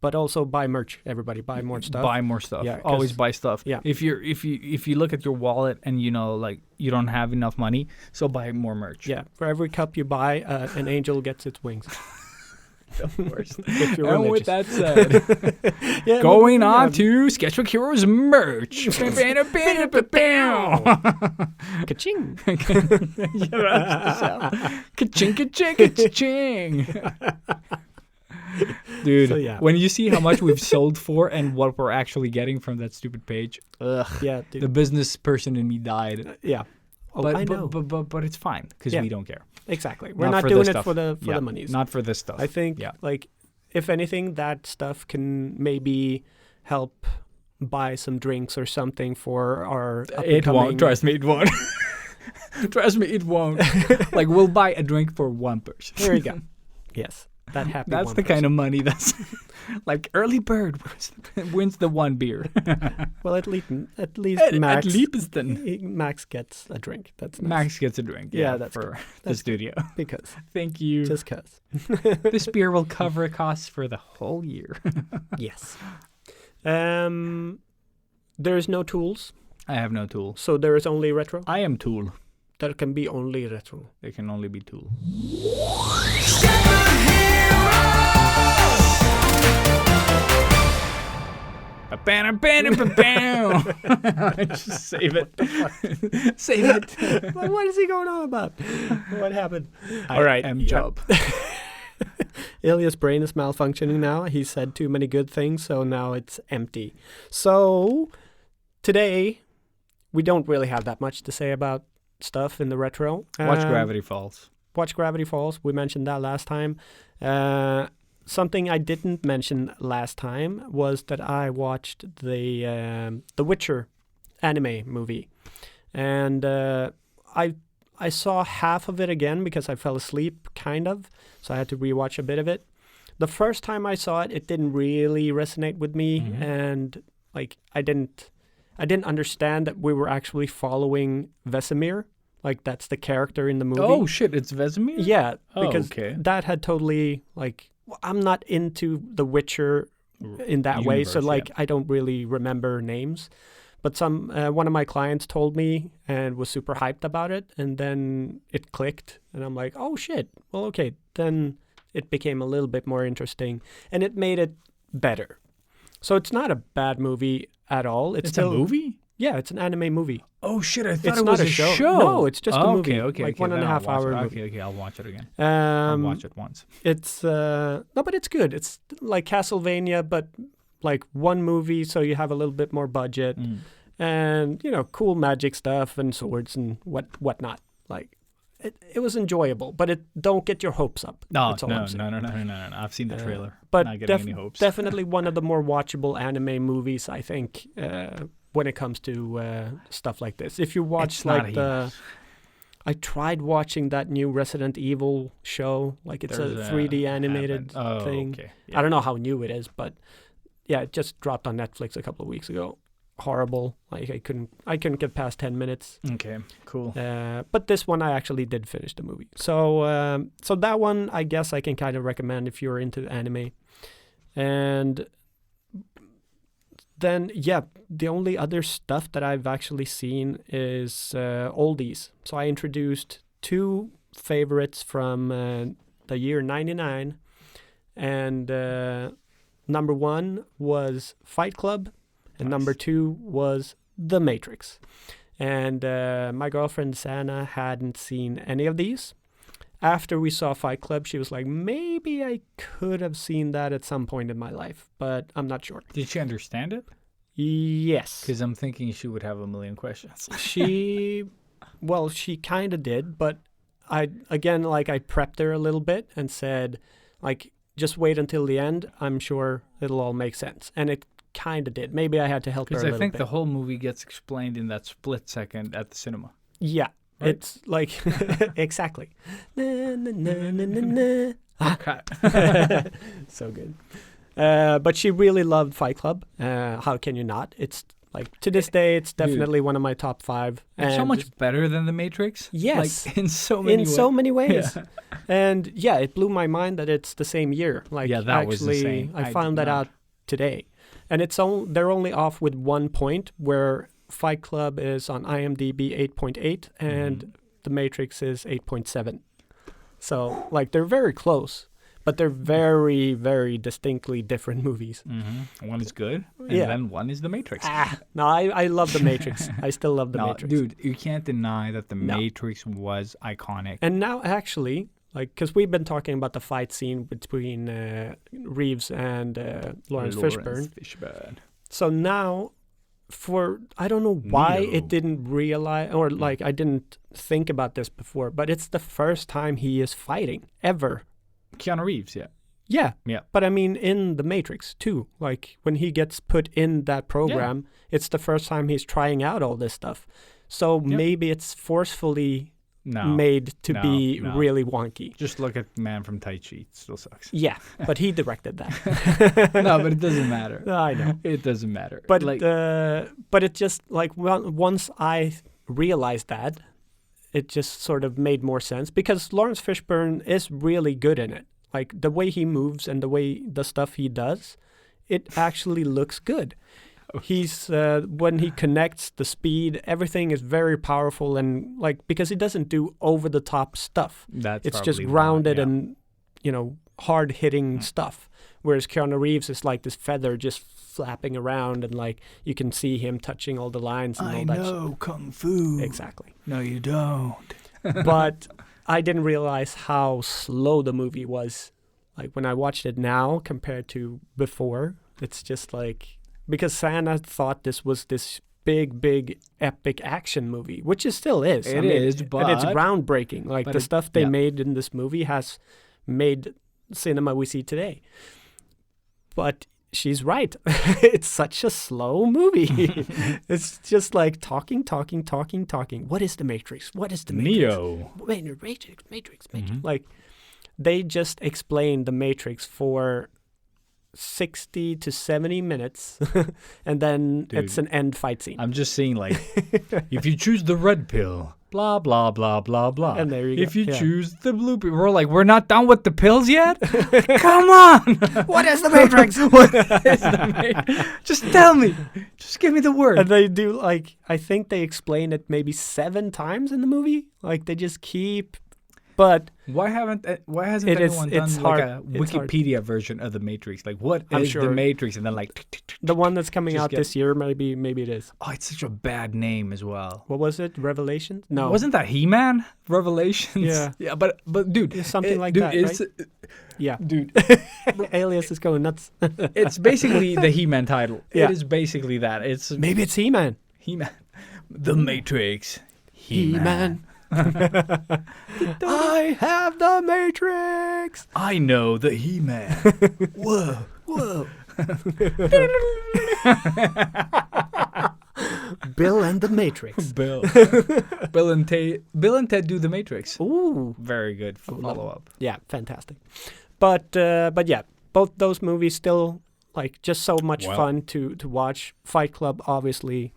But also buy merch, everybody. Buy more stuff. Buy more stuff. Yeah, Always 'cause- buy stuff. yeah. If you look at your wallet and like you don't have enough money, so buy more merch. Yeah, for every cup you buy, an angel gets its wings. Of course. If you're And religious. with that said, Yeah, going yeah. on to Sketchbook Heroes merch. Ka-ching. Ka-ching, ka-ching, ka-ching. Dude, So, yeah. when you see how much we've sold for and what we're actually getting from that stupid page, Yeah, dude. the business person in me died. Yeah. Oh, But, I know. but it's fine because Yeah. we don't care. Exactly. We're Not not for doing this it stuff. for the Yeah, monies. Not for this stuff. I think, Yeah. like, if anything, that stuff can maybe help buy some drinks or something for our It up-and-coming- won't. Trust me, it won't. Trust me, it won't. Like, we'll buy a drink for one person. There you go. Yes, that happy. That's one the person. kind of money that's like early bird wins the one beer. Well, at least At Max. Liebsten. Max gets a drink. That's nice. Max gets a drink. Yeah, that's for good. the That's studio. Because Thank you. just cause. This beer will cover costs for the whole year. Yes. There's no tools, I have no tool. so there is only retro. I am tool. There can be only retro. There can only be tool. Just save it. Save it. What is he going on about? What happened? All right, M yeah. job. Ilya's brain is malfunctioning now. He said too many good things, so now it's empty. So today, we don't really have that much to say about stuff in the retro. Watch Gravity Falls. Watch Gravity Falls. We mentioned that last time. Something I didn't mention last time was that I watched the Witcher anime movie, and I saw half of it again because I fell asleep, kind of. So I had to rewatch a bit of it. the first time I saw it, it didn't really resonate with me, and like I didn't understand that we were actually following Vesemir. Like that's the character in the movie. Oh shit, it's Vesemir? Yeah, Oh, because okay. that had totally like I'm not into The Witcher in that way, so Universe, like yeah. I don't really remember names. But one of my clients told me and was super hyped about it, and then it clicked, and I'm like, oh shit, well okay, then it became a little bit more interesting, and it made it better. So it's not a bad movie at all. It's still a movie? Yeah, it's an anime movie. Oh shit, I thought It's it not was a a show. show. No, it's just a Oh, movie, Okay, like okay. 1.5 then I'll watch hour it. movie. Okay, I'll watch it again. I'll watch it once. It's no, but it's good. It's like Castlevania, but like one movie, so you have a little bit more budget, and cool magic stuff and swords and whatnot. Like it was enjoyable, but don't get your hopes up. No, That's all I'm saying. no. I've seen the trailer. But Not getting any hopes. definitely one of the more watchable anime movies, I think, when it comes to stuff like this. If you watch It's not like I tried watching that new Resident Evil show. Like it's There's a 3D animated Oh, thing. okay. I don't know how new it is, but yeah, it just dropped on Netflix a couple of weeks ago. Horrible. Like I couldn't get past 10 minutes. Okay, cool. But this one I actually did finish the movie. So so that one I guess I can kind of recommend if you're into anime. And then yeah, the only other stuff that I've actually seen is oldies. So I introduced two favorites from the year 99, and number one was Fight Club, and number two was The Matrix. And my girlfriend Sana hadn't seen any of these. After we saw Fight Club, she was like, maybe I could have seen that at some point in my life, but I'm not sure. Did she understand it? Yes. Because I'm thinking she would have a million questions. She kind of did, but I prepped her a little bit and said, like, just wait until the end. I'm sure it'll all make sense. And it kind of did. Maybe I had to help her a Because little I think bit. the whole movie gets explained in that split second at the cinema. Yeah. Right? It's like, exactly. Na, na, na, na, na, na. Okay. So good. But she really loved Fight Club. How can you not? It's like, to this day, it's definitely one of my top 5. It's so much better than The Matrix. Yes. Like, in so many ways. So many ways. Yeah. And yeah, it blew my mind that it's the same year. Like, Yeah, that was actually, insane. I I found did that not. out today. And they're only off with 1 point, where Fight Club is on IMDb 8.8 and The Matrix is 8.7. So, like, they're very close, but they're very, very distinctly different movies. One is good, and Yeah. then one is The Matrix. No, I love The Matrix. I still love The No, Matrix. dude, you can't deny that The No. Matrix was iconic. And now, actually, like, because we've been talking about the fight scene between Reeves and Lawrence Fishburne. So now, I don't know why Neo. it didn't realize, or like I didn't think about this before, but it's the first time he is fighting ever. Keanu Reeves, yeah. Yeah. Yeah. But I mean, in The Matrix too, like when he gets put in that program, it's the first time he's trying out all this stuff. So maybe it's forcefully made to be really wonky. Just look at Man from Tai Chi. It still sucks. Yeah, but he directed that. No, but it doesn't matter. I know. It doesn't matter. But like, but it just like once I realized that, it just sort of made more sense because Lawrence Fishburne is really good in it. Like the way he moves and the stuff he does, it actually looks good. He's when he connects, the speed, everything is very powerful, and like because he doesn't do over the top stuff. It's just grounded and hard hitting stuff. Whereas Keanu Reeves is like this feather just flapping around, and like you can see him touching all the lines and all that. I know kung fu. Exactly. No, you don't. But I didn't realize how slow the movie was. Like when I watched it now compared to before, it's just like. Because Sana thought this was this big, epic action movie, which it still is. It is, and it's groundbreaking. Like the stuff they made in this movie has made cinema we see today. But she's right. It's such a slow movie. It's just like talking. What is the Matrix? What is the Matrix? Neo. Matrix. Like they just explain the Matrix for 60 to 70 minutes, and then Dude, it's an end fight scene. I'm just seeing like, if you choose the red pill, blah blah blah blah blah. And there you go. If you Yeah. choose the blue pill, we're like, we're not done with the pills yet. Come on. What is the Matrix? What is the Matrix? Just tell me. Just give me the word. And they do, like, I think they explain it maybe 7 times in the movie. Like, they just keep, but Why hasn't It is- anyone it's done hard. like a It's hard. Wikipedia version of the Matrix? Like, what I'm is sure. the Matrix? And then like, the one that's coming Just out get- this year, maybe it is. oh, it's such a bad name as well. What was it? Revelations? No. Wasn't that He-Man? Revelations? Yeah. Yeah, but dude, It's something like dude, that, it's, Yeah. dude, Alias is going nuts. it's basically the He-Man title. Yeah. It is basically that. It's Maybe it's He-Man. He-Man. The Matrix. He-Man. I have the Matrix. I know the He-Man. Whoa. Whoa. Bill and the Matrix. Bill. Bill and Ted do the Matrix. Ooh. Very good love follow up. Yeah, fantastic. But yeah, both those movies still like just so much Wow. fun to watch. Fight Club, obviously,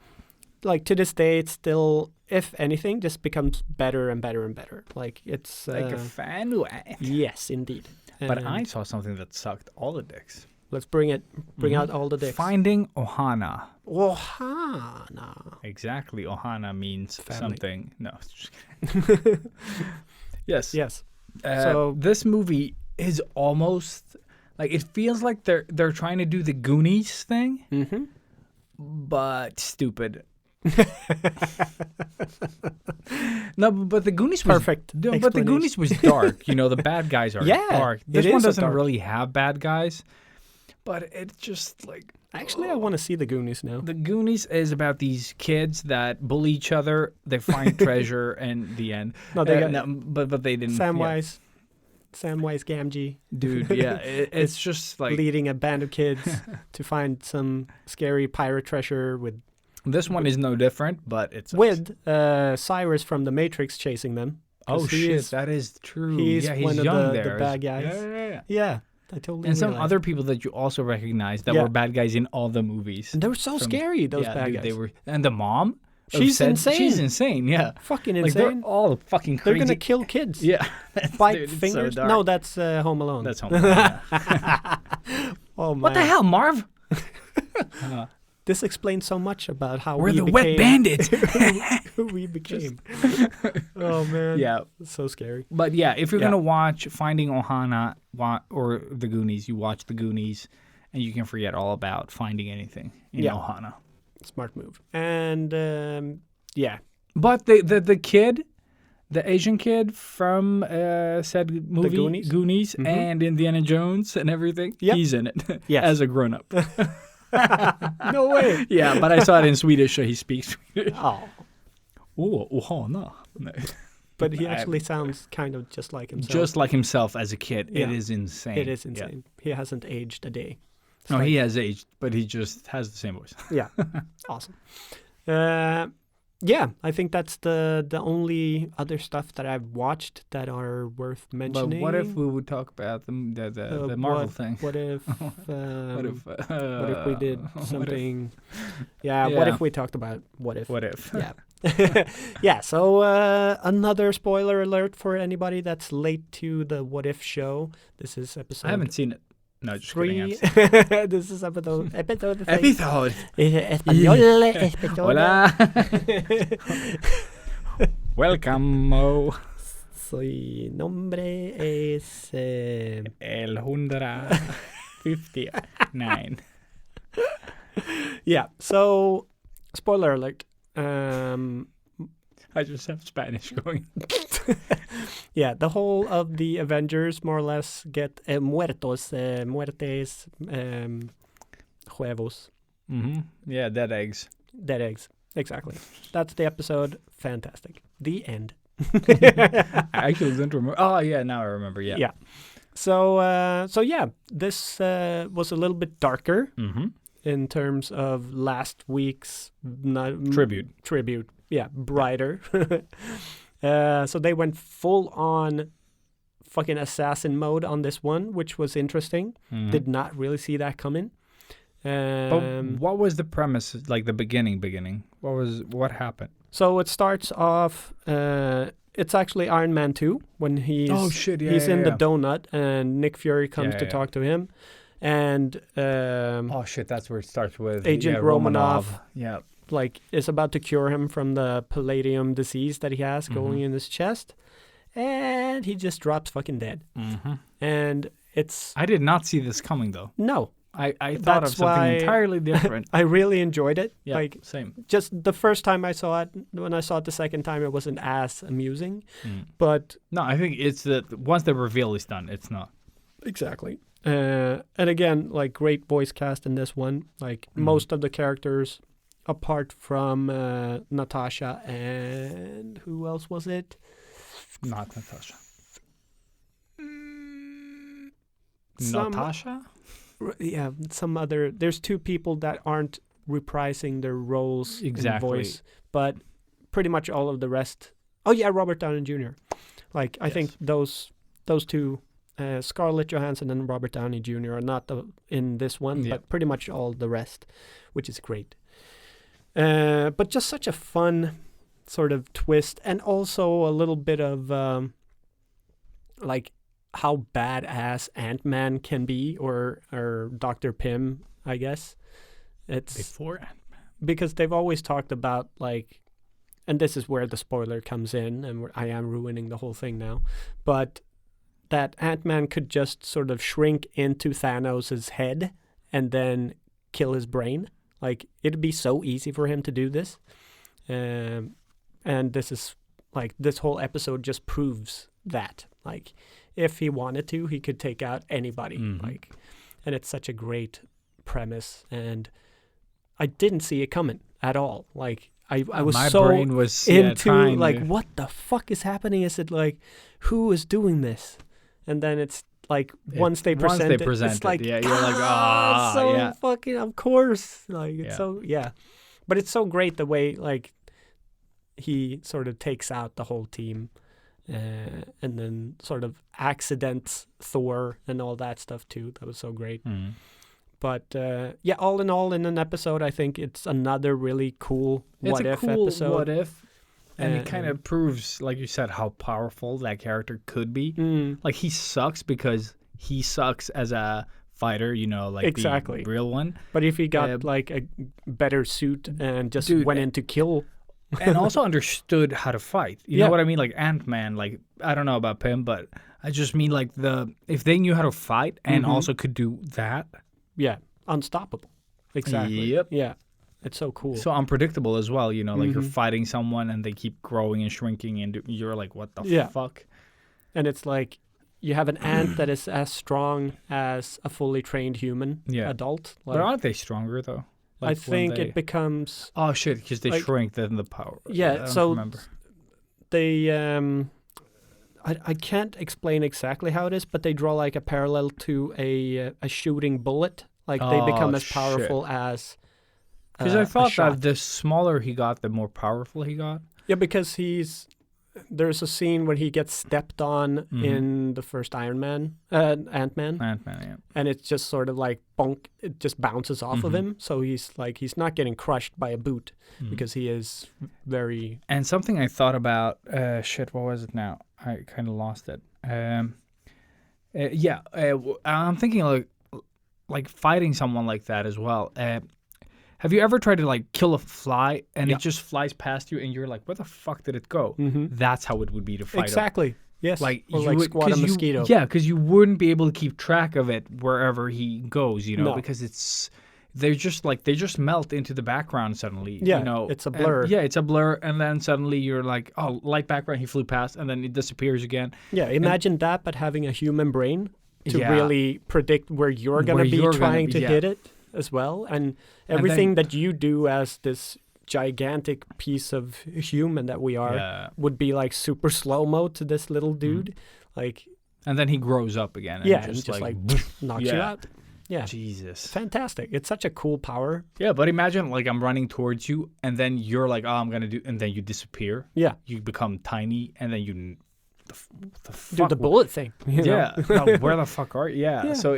like to this day, it's still, if anything, just becomes better and better and better. Like it's Like a fan. yes, indeed. But And I saw something that sucked all the dicks. let's bring out all the dicks. Finding Ohana. Ohana. Exactly. Ohana means Family. something. No. Just kidding. Yes. Yes. So this movie is almost like, it feels like they're trying to do the Goonies thing, Mm-hmm. but stupid. No, but the Goonies was Perfect No, but the explanation. Goonies was dark. You know, the bad guys are Yeah, dark. it This one is a doesn't dark- really have bad guys, but it's just like, Actually, I want to see the Goonies now. the Goonies is about these kids that bully each other. They find treasure, and the end. No, they got but they didn't. Samwise Gamgee dude. Yeah, it's just like leading a band of kids to find some scary pirate treasure with this one is no different, but it's Cyrus from the Matrix chasing them. Oh 'Cause he shit, is- that is true. he's yeah, he's one of young the there. bad guys. Yeah. Yeah, I totally. And some realized. other people that you also recognize that Yeah. were bad guys in all the movies. And they were so from- scary. Those yeah, bad dude, guys. they were, and the mom. She's insane. She's insane. Yeah, fucking like they're insane. all fucking They're crazy. gonna kill kids. Yeah, Bite dude, it's so fingers. dark. No, that's Home Alone. That's Home Alone. Yeah. Oh man. What the hell, Marv? This explains so much about how We're we the became wet bandits. who we became. Oh man. Yeah, So scary. but yeah, if you're Yeah. gonna watch Finding Ohana or the Goonies, you watch the Goonies, and you can forget all about finding anything in Yeah. Ohana. Smart move. And yeah. But the kid, the Asian kid from said movie Goonies? Mhm. and Indiana Jones and everything, Yep. he's in it Yes. as a grown up. No way. Yeah, but I saw it in Swedish, so he speaks Swedish. Oh. Oh, Ohana. No. But he actually sounds kind of just like himself. Just like himself as a kid. Yeah. It is insane. It is Yeah. insane. He hasn't aged a day. It's No, like- he has aged, but he just has the same voice. Yeah. Awesome. Yeah, I think that's the only other stuff that I've watched that are worth But mentioning. what if we would talk about the Marvel thing? What if What if we did what if- something? What Yeah. if we talked about what if? What if? Yeah. Yeah, so another spoiler alert for anybody that's late to the What If show. This is episode I haven't seen it. No, just kidding. 3. This is episode 3. Episode. Español, episode. Hola. Welcome, Mo. Su nombre es... El 159. yeah, so spoiler alert. I just have Spanish going. Yeah, the whole of the Avengers more or less get muertes, huevos, Yeah, dead eggs. dead eggs. Exactly. That's the episode. Fantastic. The end. I actually don't remember. Oh, yeah, now I remember. Yeah. Yeah. So yeah, this was a little bit darker Mm-hmm. in terms of last week's Tribute. Yeah, brighter. So they went full on fucking assassin mode on this one, which was interesting. Did not really see that coming. But what was the premise? Like the beginning? What happened? So it starts off. It's actually Iron Man 2 when he's he's in the donut and Nick Fury comes to talk to him, and That's where it starts with Agent Romanov. Yeah. Like is about to cure him from the palladium disease that he has going in his chest, and he just drops fucking dead. And I did not see this coming though. No. I thought of something entirely different. I really enjoyed it. Yeah, like same. Just the first time I saw it, when I saw it the second time, it wasn't as amusing. But no, I think it's that once the reveal is done, it's not. Exactly. And again, like great voice cast in this one. Like most of the characters, apart from Natasha and who else was it? Not Natasha. Natasha? Yeah, some other. There's two people that aren't reprising their roles in voice, but pretty much all of the rest. Oh yeah, Robert Downey Jr. Like I think those two, Scarlett Johansson and Robert Downey Jr. are not in this one, but pretty much all the rest, which is great. But just such a fun sort of twist, and also a little bit of like how badass Ant-Man can be, or Dr. Pym, I guess. It's before Ant-Man. Because they've always talked about like, and this is where the spoiler comes in, and I am ruining the whole thing now, but that Ant-Man could just sort of shrink into Thanos' head and then kill his brain. Like, it'd be so easy for him to do this. And this is, like, this whole episode just proves that. Like, if he wanted to, he could take out anybody. Like, and it's such a great premise, and I didn't see it coming at all. Like, I was my so brain was, into like, what the fuck is happening? Is it like, who is doing this? And then it's like once they present it, it's like, you're like, fucking, of course. Like, it's but it's so great the way like he sort of takes out the whole team. And then sort of accidents Thor and all that stuff too. That was so great. But all in all, in an episode, I think it's another really cool episode. What if? And it kind of proves, like you said, how powerful that character could be. Like, he sucks because he sucks as a fighter, you know, like the real one. But if he got like a better suit and just went in to kill... and also understood how to fight. You know what I mean? Like Ant-Man, like, I don't know about Pym, but I just mean like if they knew how to fight and also could do that. Yeah, unstoppable. Exactly. Yep. Yeah, it's so cool. So unpredictable as well, you know, like you're fighting someone and they keep growing and shrinking and you're like, what the fuck? And it's like you have an ant that is as strong as a fully trained human adult. Like, but aren't they stronger though? Like I think it becomes... Oh, shit, because they shrink then the power. Yeah, I so remember. They... I can't explain exactly how it is, but they draw like a parallel to a shooting bullet. Like they become as powerful as because I thought that the smaller he got, the more powerful he got. Yeah, because there's a scene when he gets stepped on in the first Ant-Man, and it's just sort of like bonk, it just bounces off of him. So he's not getting crushed by a boot because he is very... And something I thought about, what was it now? I kind of lost it. I'm thinking like fighting someone like that as well. Have you ever tried to like kill a fly and it just flies past you and you're like, where the fuck did it go? That's how it would be to fight exactly. him. Yes. Like or like squat a mosquito. Yeah, because you wouldn't be able to keep track of it wherever he goes, you know, because they just melt into the background suddenly. Yeah, you know, it's a blur. It's a blur, and then suddenly you're like, oh, light background, he flew past, and then it disappears again. Yeah, imagine that, but having a human brain to really predict where you're going to be trying to hit it as well. And everything that you do as this gigantic piece of human that we are would be like super slow-mo to this little dude. Like, and then he grows up again. And just like knocks you out. Yeah. Jesus. Fantastic. It's such a cool power. Yeah, but imagine like I'm running towards you and then you're like, oh, I'm going to do, and then you disappear. Yeah. You become tiny and then the fuck? Do the bullet thing. You know? Yeah. No, where the fuck are you? Yeah. Yeah. So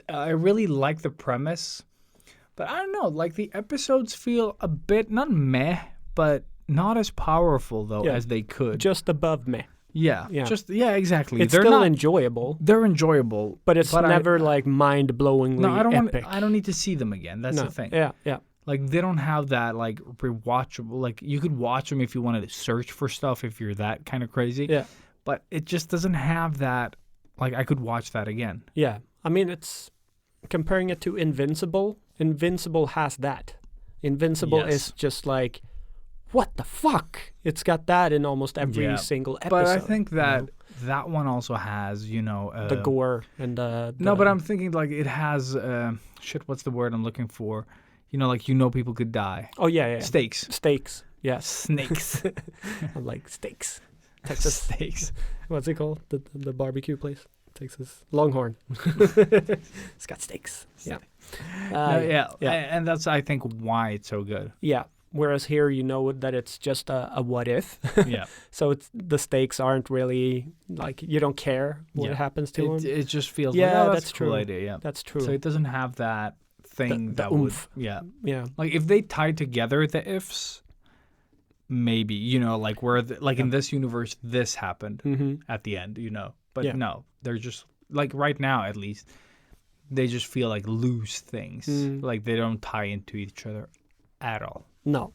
I really like the premise, but I don't know. Like the episodes feel a bit not meh, but not as powerful though Yeah. as they could. Just above me. Yeah. Yeah. Just exactly. It's They're still not. enjoyable, They're enjoyable, but it's never like mind-blowingly No, I don't want. epic. I don't need to see them again. That's no. the thing. Yeah, yeah. Like they don't have that like rewatchable. Like you could watch them if you wanted to search for stuff if you're that kind of crazy. Yeah. But it just doesn't have that. Like I could watch that again. Yeah. I mean, it's comparing it to Invincible. Invincible has that. Invincible Yes. is just like, what the fuck? It's got that in almost every Yeah. single episode. But I think that you that one also has know, the gore and the No, but I'm thinking like it has shit. What's the word I'm looking for? Like people could die. Oh yeah, yeah. Steaks. Steaks. Yes. Snakes. I like steaks. Texas. Steaks. What's it called? The barbecue place. Texas Longhorn. It's got steaks. Yeah. Yeah. Yeah. And that's I think why it's so good. Yeah. Whereas here, you know that it's just a what if. Yeah. So the stakes aren't really like you don't care what Yeah. happens to them. It just feels Yeah, like that's a cool true. idea. Yeah. That's true. So it doesn't have that thing The that oomph. would. Yeah. Yeah. Like if they tied together the ifs, maybe like where in this universe this happened Mm-hmm. at the end, But Yeah. no, they're just like right now at least, they just feel like loose things. Mm. Like they don't tie into each other at all. No.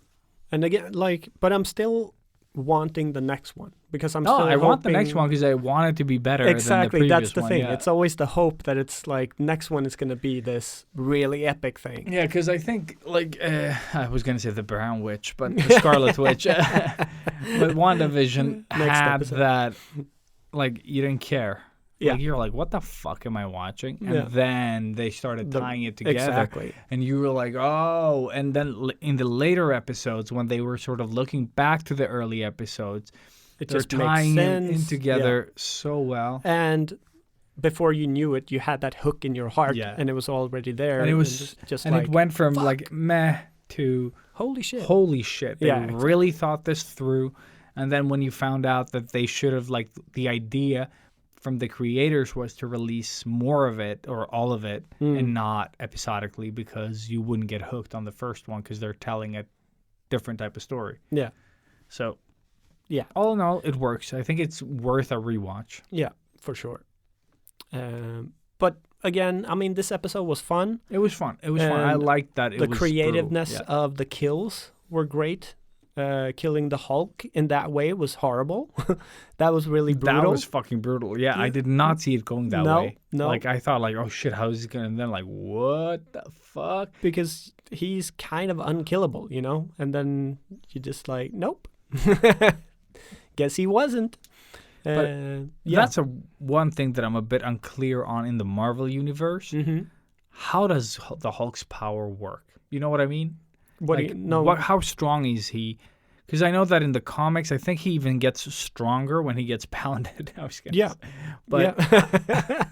And again, but I'm still wanting the next one because I'm No, still I want the next hoping- one because I want it to be better. Exactly, than the that's previous the one. thing. Yeah. It's always the hope that it's like next one is going to be this really epic thing. Yeah, because I think I was gonna say the Brown Witch, but the Scarlet Witch. But WandaVision Next had episode. that, like you didn't care. Yeah. Like, you're like, what the fuck am I watching? And Yeah. then they started tying it together. Exactly. And you were like, oh. And then in the later episodes, when they were sort of looking back to the early episodes, It they're just makes tying it sense. in together so well. Yeah. And before you knew it, you had that hook in your heart, Yeah. and it was already there. And it was just and like, it went from fuck. like meh to holy shit. holy shit. They Yeah, really thought this through. And then when you found out that they should have, like, the idea from the creators was to release more of it or all of it and not episodically because you wouldn't get hooked on the first one because they're telling a different type of story. Yeah. So, Yeah. all in all, it works. I think it's worth a rewatch. Yeah, for sure. But again, I mean, this episode was fun. It was fun. It was fun. I And liked that. It The was creativeness brutal. Yeah. of the kills were great. Killing the Hulk in that way was horrible. That was really brutal. That was fucking brutal. Yeah, I did not see it going that No, way. no. Like, I thought, like, oh, shit, how is he going to... And then, like, what the fuck? Because he's kind of unkillable, And then you just like, nope. Guess he wasn't. But yeah. That's one thing that I'm a bit unclear on in the Marvel universe. Mm-hmm. How does the Hulk's power work? You know what I mean? What do Like, you, no, how strong is he? Because I know that in the comics, I think he even gets stronger when he gets pounded. I was gonna Yeah. say. But yeah.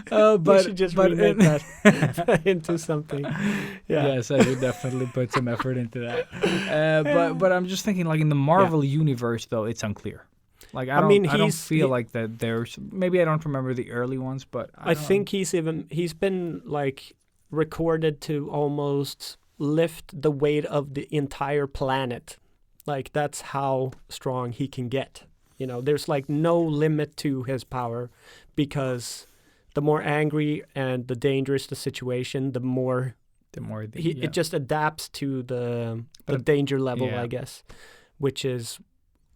but we should just remake that into something. Yeah. Yes, I would definitely put some effort into that. But I'm just thinking, like in the Marvel universe, though, it's unclear. Like I don't feel like that. There's maybe I don't remember the early ones, but I think he's been like recorded to almost lift the weight of the entire planet. Like that's how strong he can get. There's like no limit to his power because the more angry and the dangerous the situation, the more it just adapts to the danger level, yeah. I guess, which is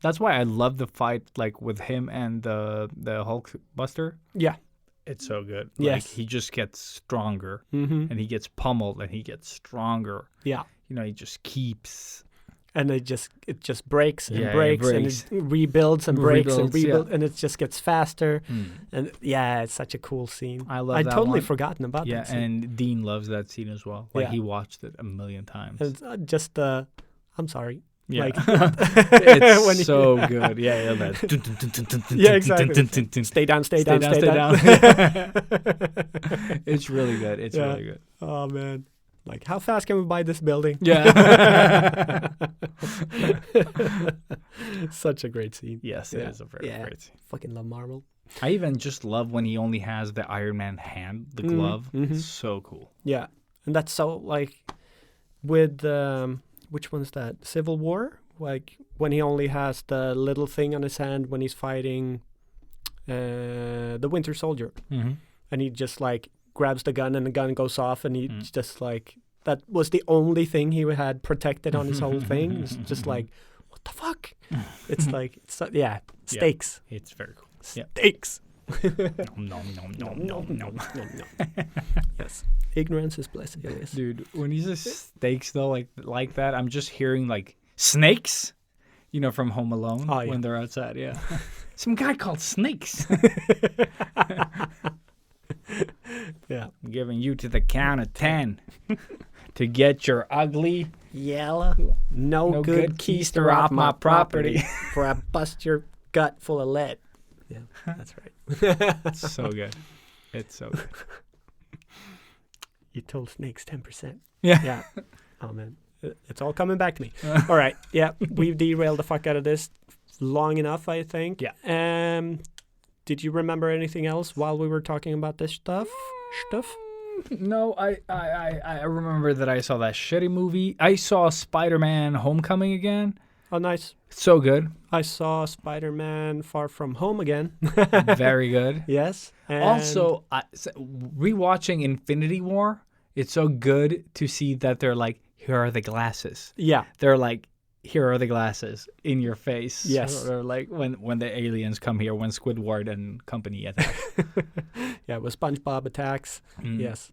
that's why I love the fight like with him and the Hulk Buster. yeah. It's so good. Yes. Like he just gets stronger Mm-hmm. and he gets pummeled and he gets stronger. Yeah. He just keeps. And it just breaks and Yeah, it breaks and breaks. it rebuilds and breaks and Rebuilds, yeah. rebuilds and it just gets faster. And yeah, it's such a cool scene. I love I'd that totally one. forgotten about Yeah, that scene. and Dean loves that scene as well. Like Yeah. he watched it a million times. And just I'm sorry. Yeah. Like It's when he- so good. Yeah, that. Yeah, exactly. Stay down, stay down. It's really good. It's Yeah. really good. Oh man. Like, how fast can we buy this building? Yeah. Such a great scene. Yes, it is a very great scene. Fucking love Marvel. I even just love when he only has the Iron Man hand, the glove. It's so cool. Yeah, and that's so like with which one's that? Civil War? Like when he only has the little thing on his hand when he's fighting the Winter Soldier, and he just like grabs the gun and the gun goes off, and he's just like that was the only thing he had protected on his whole thing. It's just like, what the fuck? It's like stakes. Yeah, it's very cool. Stakes. No. Yes. Ignorance is bliss. Yes. Dude, when he says steaks though, like that, I'm just hearing like snakes, you know, from Home Alone when they're outside. Yeah, some guy called Snakes. Yeah, I'm giving you to the count of 10 to get your ugly yellow, no good keister off my property, for I bust your gut full of lead. Yeah, that's right. It's so good. It's so good. You told Snakes 10%. Yeah. Oh man, it's all coming back to me. All right. Yeah, we've derailed the fuck out of this long enough, I think. Yeah. Did you remember anything else while we were talking about this stuff? No, I remember that I saw that shitty movie. I saw Spider-Man Homecoming again. Oh, nice. So good. I saw Spider-Man Far From Home again. Very good. Yes. And Also, rewatching Infinity War, it's so good to see that they're like, here are the glasses. Yeah. They're like, here are the glasses in your face. Yes. Or like when the aliens come here, when Squidward and company attack. Yeah, with SpongeBob attacks. Yes.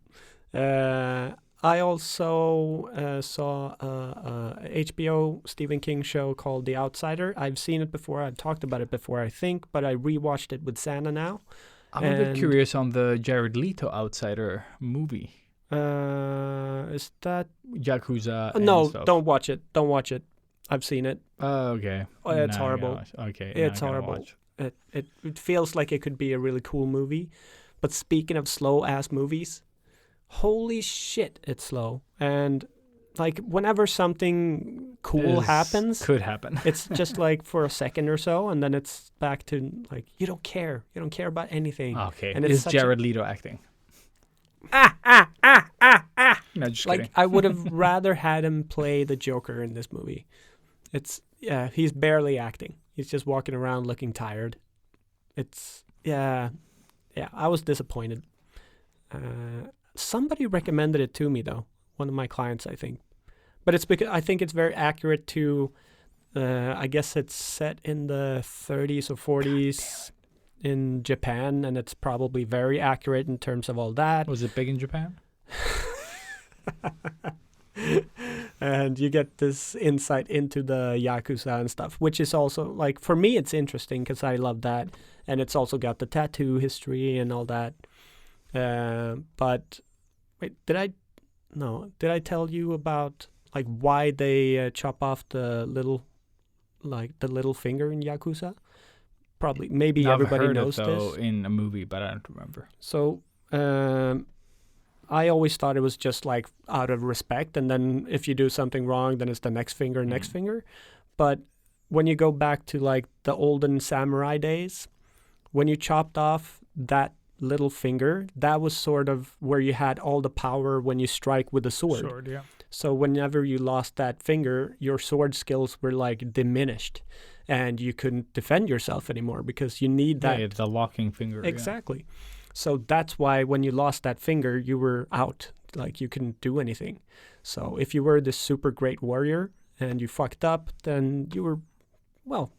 I also saw a HBO Stephen King show called The Outsider. I've seen it before. I've talked about it before, I think, but I rewatched it with Santa now. I'm a bit curious on the Jared Leto Outsider movie. Is that Yakuza? no, stuff. don't watch it. Don't watch it. I've seen it. Oh, okay. Oh, it's horrible. Okay. It's horrible. It feels like it could be a really cool movie. But speaking of slow-ass movies, holy shit, it's slow. And like whenever something cool happens, could happen. it's just like for a second or so, and then it's back to like you don't care. You don't care about anything. Okay. And it's Jared Leto acting. No, just like kidding. I would have rather had him play the Joker in this movie. He's barely acting. He's just walking around looking tired. I was disappointed. Somebody recommended it to me though. One of my clients, I think. But it's because I think it's very accurate to. I guess it's set in the 30s or 40s in Japan, and it's probably very accurate in terms of all that. Was it big in Japan? And you get this insight into the Yakuza and stuff, which is also, like, for me, it's interesting because I love that. And it's also got the tattoo history and all that. But, wait, did I tell you about, like, why they chop off the little finger in Yakuza? Probably, maybe everybody knows I've heard it, though, this. in a movie, but I don't remember. So, I always thought it was just like out of respect, and then if you do something wrong, then it's the next finger. But when you go back to like the olden samurai days, when you chopped off that little finger, that was sort of where you had all the power when you strike with a sword. Yeah. So whenever you lost that finger, your sword skills were like diminished, and you couldn't defend yourself anymore because you need that. Yeah, the locking finger. Exactly. Yeah. So that's why when you lost that finger, you were out. Like, you couldn't do anything. So if you were this super great warrior and you fucked up, then you were, well,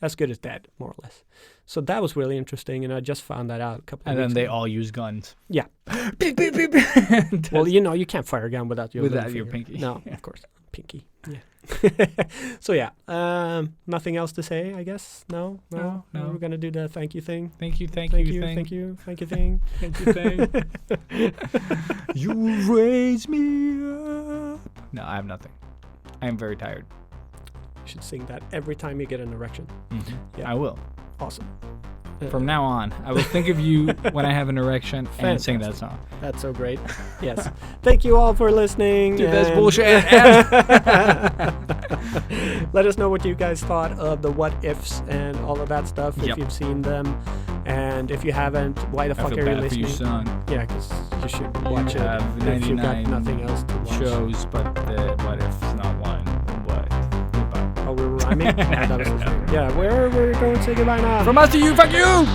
as good as dead, more or less. So that was really interesting, and I just found that out a couple of weeks ago. And then they all use guns. Yeah. Beep, beep, beep, beep. Well, you can't fire a gun without your pinky. No, of course. Pinky. Yeah. So yeah, nothing else to say, I guess. No. We're gonna do the thank you thing. Thank you thing. You raise me up. No, I have nothing. I am very tired. You should sing that every time you get an erection. Mm-hmm. Yeah. I will. Awesome. From now on, I will think of you when I have an erection and sing that song. That's so great. Yes. Thank you all for listening. Dude, that's and- bullshit. Let us know what you guys thought of the what ifs and all of that stuff. If Yep. you've seen them, and if you haven't, why the I fuck feel are you bad for listening? you, son. Yeah, because you should watch You it have if you've got 99 nothing else to watch. Shows, but what if it's not one? What? Goodbye. Oh, we're rhyming. Yeah, that was the thing. Yeah, we're going to say goodbye now. From us to you, fuck you!